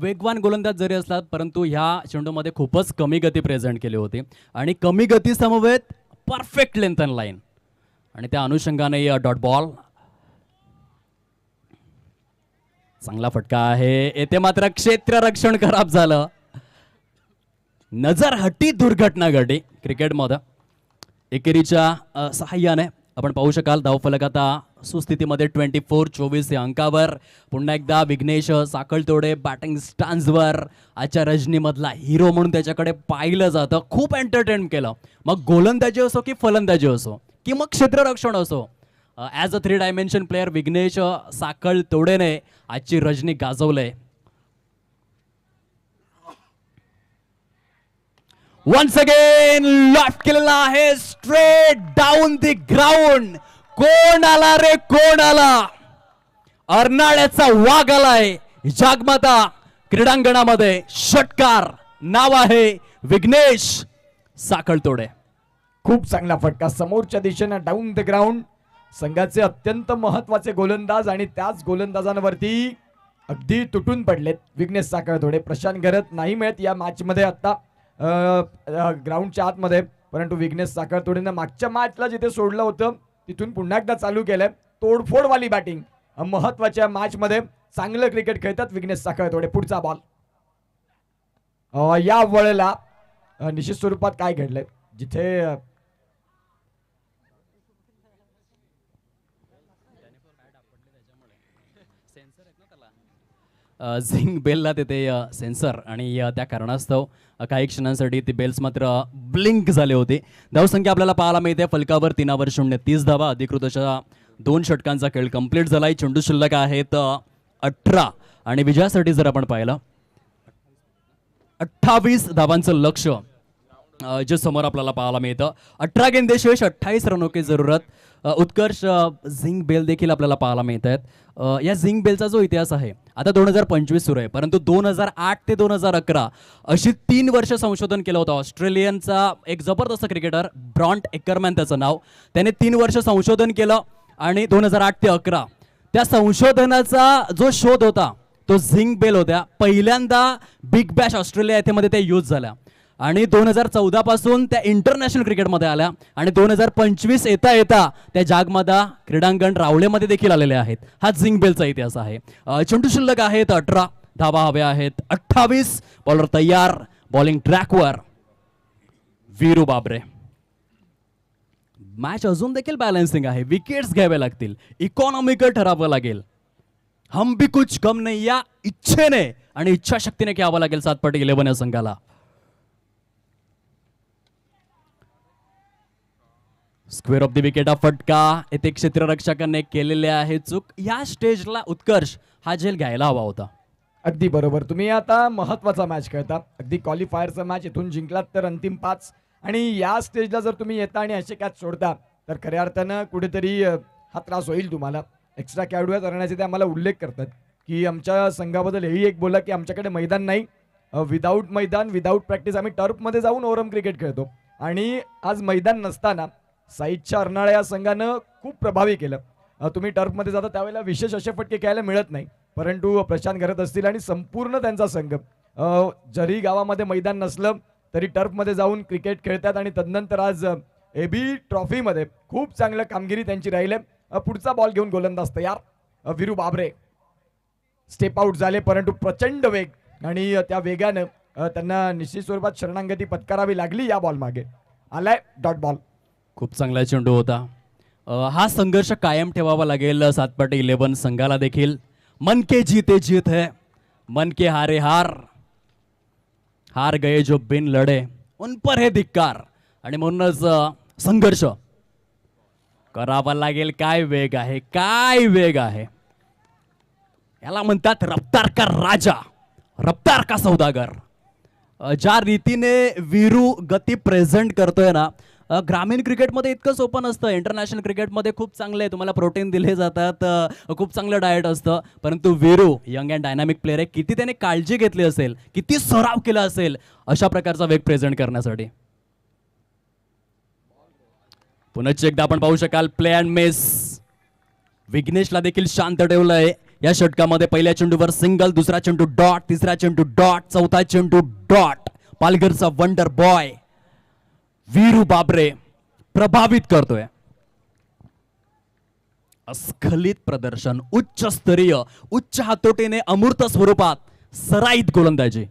वेगवान गोलंदाज जरी असतात परंतु ह्या चेंडूमध्ये खूपच कमी गती प्रेझेंट केली होती आणि कमी गती समवेत परफेक्ट लेंथ अँड लाईन आणि त्या अनुषंगाने डॉट बॉल. चांगला फटका आहे. येथे मात्र क्षेत्ररक्षण खराब झालं. नजरहटी दुर्घटना घडली क्रिकेटमध्ये. एकेरीच्या सहाय्याने आपण पाहू शकाल धावफलक आता सुस्थितीमध्ये 24-24 या अंकावर. पुन्हा एकदा विघ्नेश साखळतोडे बॅटिंग स्टान्सवर. आजच्या रजनीमधला हिरो म्हणून त्याच्याकडे पाहिलं जातं. खूप एंटरटेन केलं, मग गोलंदाजी असो की फलंदाजी असो की मग क्षेत्ररक्षण असो. As a 3 dimension player Vighnesh साखळतोडेने आजची रजनी गाजवलंय. वन्स अगेन लॉफ्ट केलेला आहे स्ट्रेट डाऊन द ग्राउंड. कोण आला रे कोण आला. अर्नाळ्याचा वाघ आलाय जागमाता क्रीडांगणामध्ये. षटकार. नाव आहे विघ्नेश साखळतोडे. खूप चांगला फटका समोरच्या दिशेनं डाऊन द ग्राउंड. संघाचे अत्यंत महत्वाचे गोलंदाज आणि त्याच गोलंदाजांवरती अगदी तुटून पडलेत विघ्नेश साखळतोडे. प्रशांत घरत नाही मिळत या मॅच मध्ये आता ग्राउंडच्या आतमध्ये, परंतु विघ्नेश साखळतोडेनं मागच्या मॅचला जिथे सोडलं होतं तिथून पुन्हा एकदा चालू केलंय. तोडफोडवाली बॅटिंग. महत्वाच्या मॅच मध्ये चांगलं क्रिकेट खेळतात विघ्नेश साखळतोडे. पुढचा बॉल. या वेळेला निश्चित स्वरूपात काय घडलंय, जिथे झिंग बेलला तिथे सेन्सर आणि त्या कारणास्तव काही क्षणांसाठी ती बेल्स मात्र ब्लिंक झाले होते. धावसंख्या आपल्याला पाहायला मिळते फलकावर 3 30 धावा. अधिकृत अशा 2 षटकांचा खेळ कंप्लीट झालाय. चेंडू शिल्लक आहेत 18 आणि विजयासाठी जर आपण पाहिलं 28 धावांचं लक्ष जे समोर आपल्याला पाहायला मिळतं. 18 गेंदे शेष 28 रनों की जरूरत. उत्कर्ष झिंग बेल देखील आपल्याला पाहायला मिळत आहेत. या झिंग बेलचा जो इतिहास आहे आता 2025 सुरू आहे, परंतु 2008 ते 2011 अशी 3 वर्ष संशोधन केलं होतं. ऑस्ट्रेलियनचा एक जबरदस्त क्रिकेटर ब्रॉन्ट एकरमॅन त्याचं नाव. त्याने 3 वर्ष संशोधन केलं आणि 2008 ते 11 त्या संशोधनाचा जो शोध होता तो झिंग बेल होत्या. पहिल्यांदा बिग बॅश ऑस्ट्रेलिया येथे मध्ये ते यूज झाल्या आणि 2014 पासून त्या इंटरनॅशनल क्रिकेटमध्ये आल्या आणि 2025 येता येता त्या जागमाता क्रीडांगण रावळेमध्ये देखील आलेले आहेत. हा झिंग बेलचा इतिहास आहे. चेंडू शिल्लक आहेत 18 धावा हव्या आहेत 28. बॉलर तयार. बॉलिंग ट्रॅकवर वीरू बाबरे. मॅच अजून देखील बॅलन्सिंग आहे. विकेट्स घ्यावे लागतील. इकॉनॉमिकल ठरावं लागेल. हम भी कुछ कम नाही या इच्छेने आणि इच्छाशक्तीने घ्यावं लागेल 7 पटी 11 या संघाला. स्क्वेअर ऑफ द विकेट हा फटका येथे क्षेत्ररक्षकाने केलेले आहे चूक. या स्टेजला उत्कर्ष हा झेल घ्यायला हवा होता. अगदी बरोबर. तुम्ही आता महत्वाचा मॅच खेळता. अगदी क्वालिफायरचा मॅच इथून जिंकलात तर अंतिम 5 आणि या स्टेजला जर तुम्ही येता आणि असे कॅच सोडता तर खऱ्या अर्थानं कुठेतरी हा त्रास होईल तुम्हाला. एक्स्ट्रा खेळाडू करण्याचे ते आम्हाला उल्लेख करतात की आमच्या संघाबद्दल हेही एक बोला की आमच्याकडे मैदान नाही, विदाऊट मैदान विदाऊट प्रॅक्टिस आम्ही टर्फमध्ये जाऊन ओरम क्रिकेट खेळतो आणि आज मैदान नसताना साईडच्या अर्नाळा या संघानं खूप प्रभावी केलं. तुम्ही टर्फमध्ये जाता त्यावेळेला विशेष असे फटके खेळायला मिळत नाही, परंतु प्रशांत करत असतील आणि संपूर्ण त्यांचा संघ जरी गावामध्ये मैदान नसलं तरी टर्फमध्ये जाऊन क्रिकेट खेळतात आणि तदनंतर आज एबी ट्रॉफीमध्ये खूप चांगलं कामगिरी त्यांची राहिली. पुढचा बॉल घेऊन गोलंदाज तयार. वीरू बाबरे स्टेप आउट झाले, परंतु प्रचंड वेग आणि त्या वेगानं त्यांना निश्चित स्वरूपात शरणागती पत्करावी लागली. या बॉल मागे आलाय डॉट बॉल. खूप चांगला चेंडू होता. हा संघर्ष कायम ठेवावा लागेल सातपाटी 11 संघाला देखील. मन के जीते जीत है, मन के हारे हार, हार गए जो बिन लढे उन पर है धिक्कार. आणि म्हणूनच संघर्ष करावा लागेल. काय वेग आहे, काय वेग आहे. याला म्हणतात रफ्तार का राजा, रफ्तार का सौदागर. ज्या रीतीने वीरू गती प्रेझेंट करतोय ना, ग्रामीण क्रिकेटमध्ये इतकं सोपं नसतं. इंटरनॅशनल क्रिकेटमध्ये खूप चांगले तुम्हाला प्रोटीन दिले जातात, खूप चांगलं डाएट असतं, परंतु Veeru young and dynamic player आहे. किती त्याने काळजी घेतली असेल, किती सराव केला असेल अशा प्रकारचा वेग प्रेझेंट करण्यासाठी. पुन्हा एकदा आपण पाहू शकाल प्ले अँड मिस. विघ्नेशला देखील शांत ठेवलंय या षटकामध्ये. पहिल्या चेंडूवर सिंगल, दुसरा चेंडू डॉट, तिसरा चेंडू डॉट, चौथा चेंडू डॉट. पालघरचा वंडर बॉय वीरू बाबरे प्रभावित करतोय. अस्खलित प्रदर्शन, उच्च स्तरीय, उच्च हातोटीने अमूर्त स्वरूपात सराईत गोलंदाजी.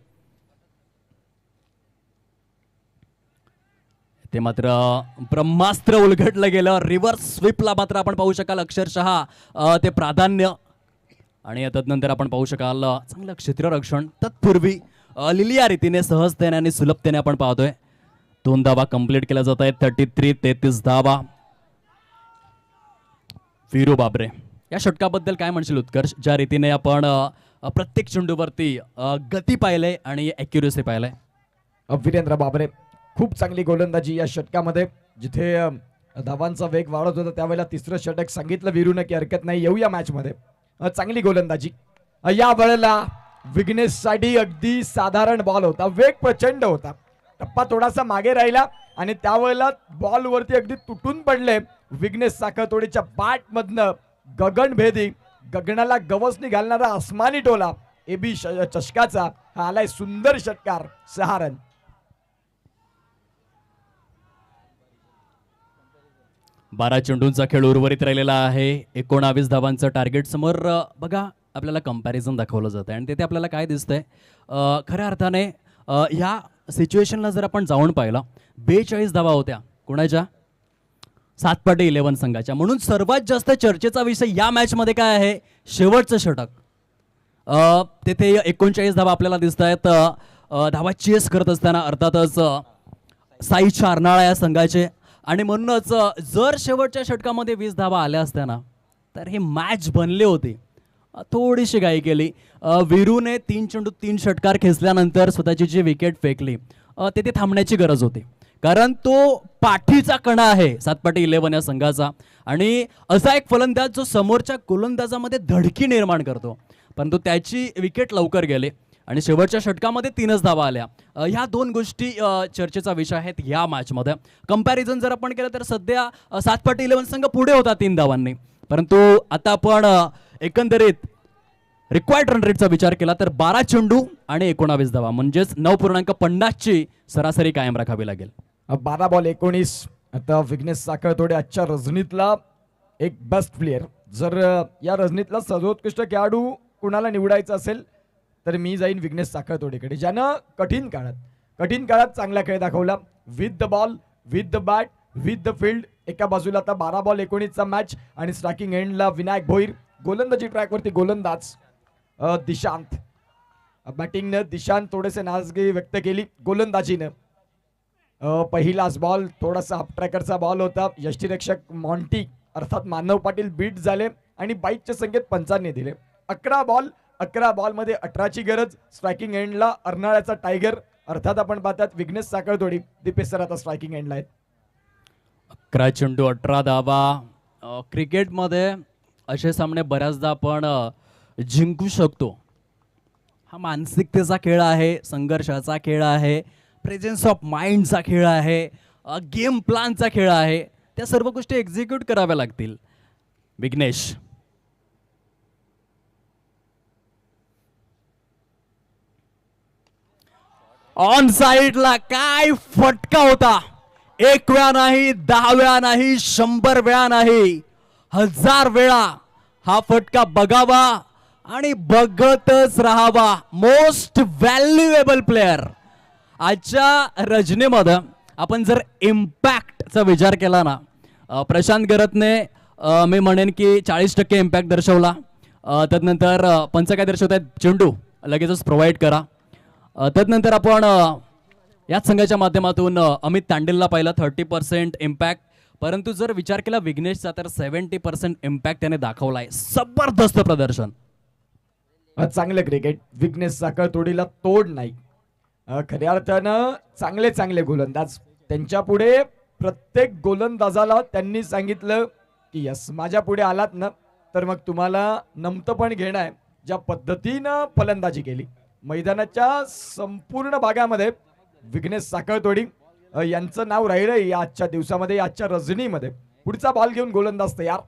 ते मात्र ब्रह्मास्त्र उलगडलं गेलं. रिव्हर्स स्वीपला मात्र आपण पाहू शकाल अक्षरशः ते प्राधान्य. आणि तदनंतर आपण पाहू शकाल चांगलं क्षेत्ररक्षण. तत्पूर्वी लिलिया रीतीने सहजतेने आणि सुलभतेने आपण पाहतोय 2 धावा कंप्लीट केल्या जात आहेत. 33 धावा. वीरू बाबरे या षटकाबद्दल काय म्हणशील उत्कर्ष, ज्या रीतीने आपण प्रत्येक चेंडूवरती गती पाहिलंय आणि ॲक्युरेसी पाहिलंय. वीरेंद्र बाबरे खूप चांगली गोलंदाजी या षटकामध्ये. जिथे धावांचा वेग वाढत होता त्यावेळेला तिसरं षटक सांगितलं वीरूनं की हरकत नाही येऊया मॅच मध्ये. चांगली गोलंदाजी. या वेळेला विघ्नेशसाठी अगदी साधारण बॉल होता, वेग प्रचंड होता, टप्पा थोडासा मागे राहिला आणि त्यावेळेला बॉल वरती अगदी तुटून पडले. विघ्नेश साखरतोडीच्या बॅट मधनं गगनभेदी, गगनाला गवसणी घालणारा आसमानी टोला एबी चषकाचा हा आलाय सुंदर षटकार. 6 रन. बारा चेंडूंचा खेळ उर्वरित राहिलेला आहे. 19 धावांचं टार्गेट समोर. बघा आपल्याला कंपॅरिझन दाखवलं जातं आणि तिथे आपल्याला काय दिसतंय, खऱ्या अर्थाने ह्या सिच्युएशनला जर आपण जाऊन पाहिलं 42 धावा होत्या कोणाच्या, सातपाटी 11 संघाच्या. म्हणून सर्वात जास्त चर्चेचा विषय या मॅचमध्ये काय आहे, शेवटचं षटक. तिथे 39 धावा आपल्याला दिसत आहेत. धावा चेस करत असताना अर्थातच साईच्या अर्नाळा या संघाचे. आणि म्हणूनच जर शेवटच्या षटकामध्ये 20 धावा आल्या असत्या तर ही मॅच बनली होती. थोडीशी घाई केली. वीरूने 3 चेंडू 3 षटकार खेचल्यानंतर स्वतःची जी विकेट फेकली तिथे थांबण्याची गरज होती, कारण तो पाठीचा कणा आहे सातपाटी 11 या संघाचा. आणि असा एक फलंदाज जो समोरच्या गोलंदाजामध्ये धडकी निर्माण करतो, परंतु त्याची विकेट लवकर गेली आणि शेवटच्या षटकामध्ये 3च धावा आल्या. ह्या 2 गोष्टी चर्चेचा विषय आहेत या मॅचमध्ये. कंपॅरिझन जर आपण केलं तर सध्या सातपाटी 11 संघ पुढे होता 3 धावांनी, परंतु आता आपण एकंदरीत रिक्वायर्ड रन रेटचा विचार केला तर 12 चेंडू आणि 19 धावा म्हणजेच 9.50 ची सरासरी कायम राखावी लागेल. 12 बॉल 19. आता विघ्नेश साखरतोडे आजच्या रजनीतला एक बेस्ट प्लेयर. जर या रजनीतला सर्वोत्कृष्ट खेळाडू कुणाला निवडायचा असेल तर मी जाईन विघ्नेश साखरतोडेकडे, ज्यानं कठीण काळात चांगला खेळ दाखवला. With the ball, with the bat, with the field. एका बाजूला आता 12 बॉल 19चा मॅच आणि स्ट्रायकिंग एंडला विनायक भोईर. गोलंदाजी ट्रॅकवरती गोलंदाज दिशांत. बॅटिंगनं दिशांत थोडेसे नाराजगी व्यक्त केली. गोलंदाजीनं पहिलाच बॉल थोडासा हाफ ट्रॅकरचा बॉल होता. यष्टीरक्षक मॉन्टी अर्थात मानव पाटील बीट झाले आणि बाईकचे संकेत पंचांनी दिले. 11 बॉलमध्ये 18ची गरज. स्ट्रायकिंग एंडला अर्नाळ्याचा टायगर अर्थात आपण पाहतात विघ्नेश साखळतोडी. दीपेश सर आता स्ट्रायकिंग एंडला आहेत. 11 चेंडू 18 धावा. क्रिकेटमध्ये असे सामने बऱ्याचदा आपण जिंकू शकतो. हा मानसिकतेचा खेळ आहे, संघर्षाचा खेळ आहे, प्रेझेन्स ऑफ माइंडचा खेळ आहे, गेम प्लॅनचा खेळ आहे. त्या सर्व गोष्टी एक्झिक्यूट कराव्या लागतील. विघ्नेश ऑन साइडला काय फटका होता. 1 वेळा नाही, 10 वेळा नाही, 100 वेळा नाही, 1000 वेळा हा फटका बघावा आणि बघतच राहावा. मोस्ट व्हॅल्युएबल प्लेअर आजच्या रजनीमध्ये आपण जर इम्पॅक्टचा विचार केला ना, प्रशांत गरतने मी म्हणेन की 40% इम्पॅक्ट दर्शवला. त्यानंतर पंच काय दर्शवत आहेत, चेंडू लगेचच प्रोव्हाइड करा. त्यानंतर आपण याच संघाच्या माध्यमातून अमित तांडेलला पाहिलं 30% इम्पॅक्ट. परंतु जर विचार केला विघ्नेशचा तर 70% इम्पॅक्ट त्याने दाखवलाय. जबरदस्त प्रदर्शन. चांगलं क्रिकेट. विघ्नेश साखळतोडीला तोड नाही. खऱ्या अर्थानं चांगले गोलंदाज. त्यांच्या पुढे प्रत्येक गोलंदाजाला त्यांनी सांगितलं की यस माझ्या पुढे आलात ना तर मग तुम्हाला नमतं पण घेणं आहे. ज्या पद्धतीनं फलंदाजी केली मैदानाच्या संपूर्ण भागामध्ये विघ्नेश साखळतोडी यांचं नाव राहिलं या आजच्या दिवसामध्ये, आजच्या रजनीमध्ये. पुढचा बॉल घेऊन गोलंदाज तयार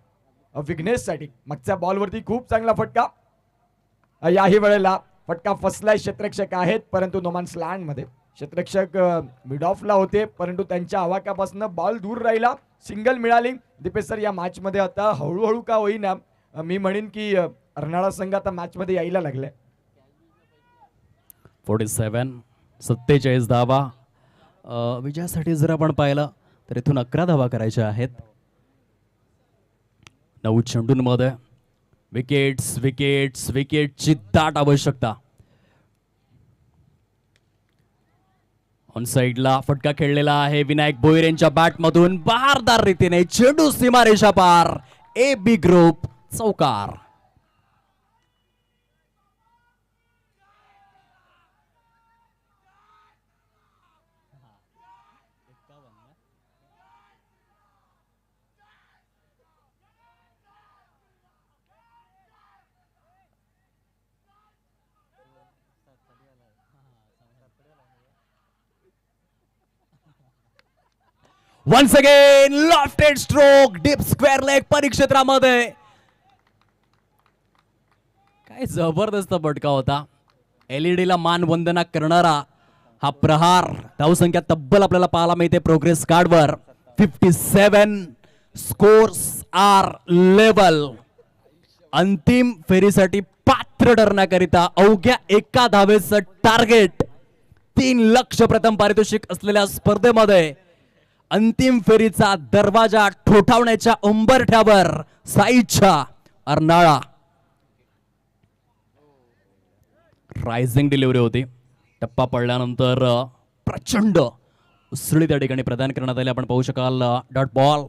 विघ्नेशसाठी. मागच्या बॉलवरती खूप चांगला फटका. याही वेळेला फटका फसलाय. क्षेत्ररक्षक आहेत परंतु नोमान्स लँड मध्ये. क्षेत्ररक्षक मिड ऑफला होते परंतु त्यांच्या आवाक्यापासून बॉल दूर राहिला. सिंगल मिळाली. दीपेश सर या मॅच मध्ये आता हळूहळू का होईना मी म्हणेन की अर्नाळा संघ आता मॅच मध्ये यायला लागलाय. 47 धावा. विजयासाठी जर आपण पाहिलं तर इथून 11 धावा करायच्या आहेत. 9 चेंडूंमध्ये विकेटची दाट आवश्यकता. ऑन साइडला फटका खेळलेला आहे विनायक भोईर यांच्या बॅटमधून. बहारदार रीतीने चेंडू सीमारेषा पार. ए बी ग्रुप चौकार. Once again lofted stroke deep square leg परिक्षेत्रामध्ये. काय जबरदस्त फटका होता. LED ला मानवंदना करणारा हा प्रहार. धावसंख्या तब्बल आपल्याला पाहायला मिळते प्रोग्रेस कार्डवर 57. Scores are level. अंतिम फेरीसाठी पात्र ठरण्याकरिता अवघ्या 1 धावेचं टार्गेट. 3 लाख प्रथम पारितोषिक असलेल्या स्पर्धेमध्ये अंतिम फेरीचा दरवाजा ठोठावण्याच्या उंबरठ्यावर साईच्या अर्नाळा. रायझिंग डिलिव्हरी होती. टप्पा पडल्यानंतर प्रचंड उसळी त्या ठिकाणी प्रदान करण्यात आली. आपण पाहू शकाल डॉट बॉल.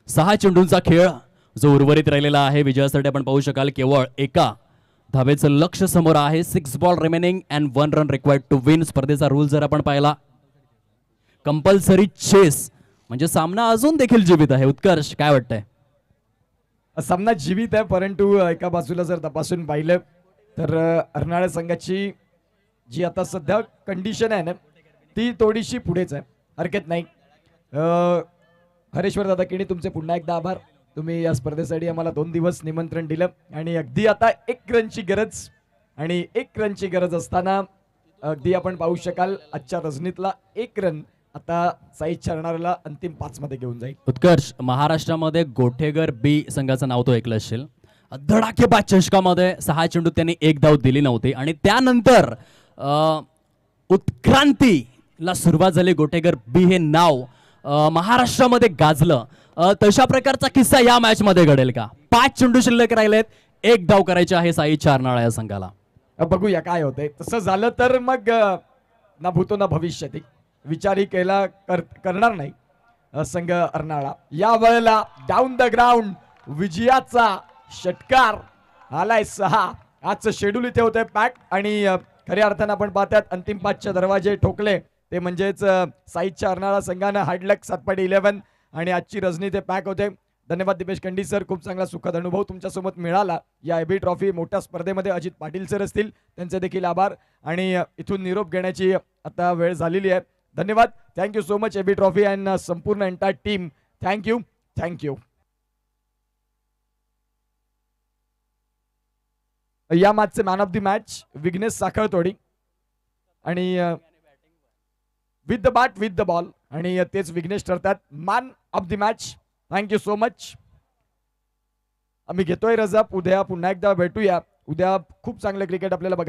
सहा चेंडूंचा खेळ जो उर्वरित राहिलेला आहे. विजयासाठी आपण पाहू शकाल केवळ 1 धावेचं लक्ष समोर आहे. 6 ball remaining and 1 run required to win. स्पर्धेचा रूल जर आपण पाहिला कंपल्सरी चेस म्हणजे सामना अजून देखील जीवित आहे. उत्कर्ष काय वाटतंय? सामना जीवित आहे परंतु एका बाजूला जर तपासून पाहिलं तर अर्नाळा संघाची जी आता सध्या कंडिशन आहे ना ती थोडीशी पुढेच आहे. हरकत नाही. हरेश्वर दादा किणी तुमचे पुन्हा एकदा आभार. तुम्ही या स्पर्धेसाठी आम्हाला 2 दिवस निमंत्रण दिलं आणि अगदी आता 1 रनची गरज आणि 1 रनची गरज असताना अगदी आपण पाहू शकाल आजच्या रजनीतला 1 रन आता साई चरणारला अंतिम 5 मध्ये घेऊन जाईल. उत्कर्ष महाराष्ट्रामध्ये गोठेगर बी संघाचं नाव तो ऐकलं असेल. धडाकेबाज चषकामध्ये 6 चेंडू त्यांनी 1 धाव दिली नव्हती आणि त्यानंतर उत्क्रांतीला सुरुवात झाली. गोठेगर बी हे नाव महाराष्ट्रामध्ये गाजलं. तशा प्रकारचा किस्सा या मॅच मध्ये घडेल का? 5 चेंडू शिल्लक राहिलेत. 1 धाव करायचे आहे साई चारनाळा या संघाला. बघूया काय होतंय. तसं झालं तर मग ना भूतो ना भविष्यती विचारही केला करणार नाही संघ अर्नाळा. या वेळेला डाऊन द ग्राउंड विजयाचा षटकार आलाय 6. आजचं शेड्यूल इथे होतंय पॅक आणि खऱ्या अर्थानं आपण पाहतात अंतिम 5चे दरवाजे ठोकले ते म्हणजेच साईडच्या अर्नाळा संघानं हार्डलक 7.11 आणि आजची रजनी ते पॅक होते. धन्यवाद दिपेश खंडी सर, खूप चांगला सुखद अनुभव तुमच्यासोबत मिळाला. या एबी ट्रॉफी मोठ्या स्पर्धेमध्ये अजित पाटील सर असतील, त्यांचे देखील आभार. आणि इथून निरोप घेण्याची आता वेळ झालेली आहे. धन्यवाद, thank you so much AB trophy and संपूर्ण एंटायर टीम. Thank you thank you. या मॅचचे man of the match Vighnesh Sakhaltodi आणि with the bat with the ball आणि तेच विघ्नेश ठरतात man of the match. Thank you so much. आम्ही घेतोय रजा. उद्या पुन्हा एकदा भेटूया. उद्या खूप चांगलं क्रिकेट आपल्याला बघायला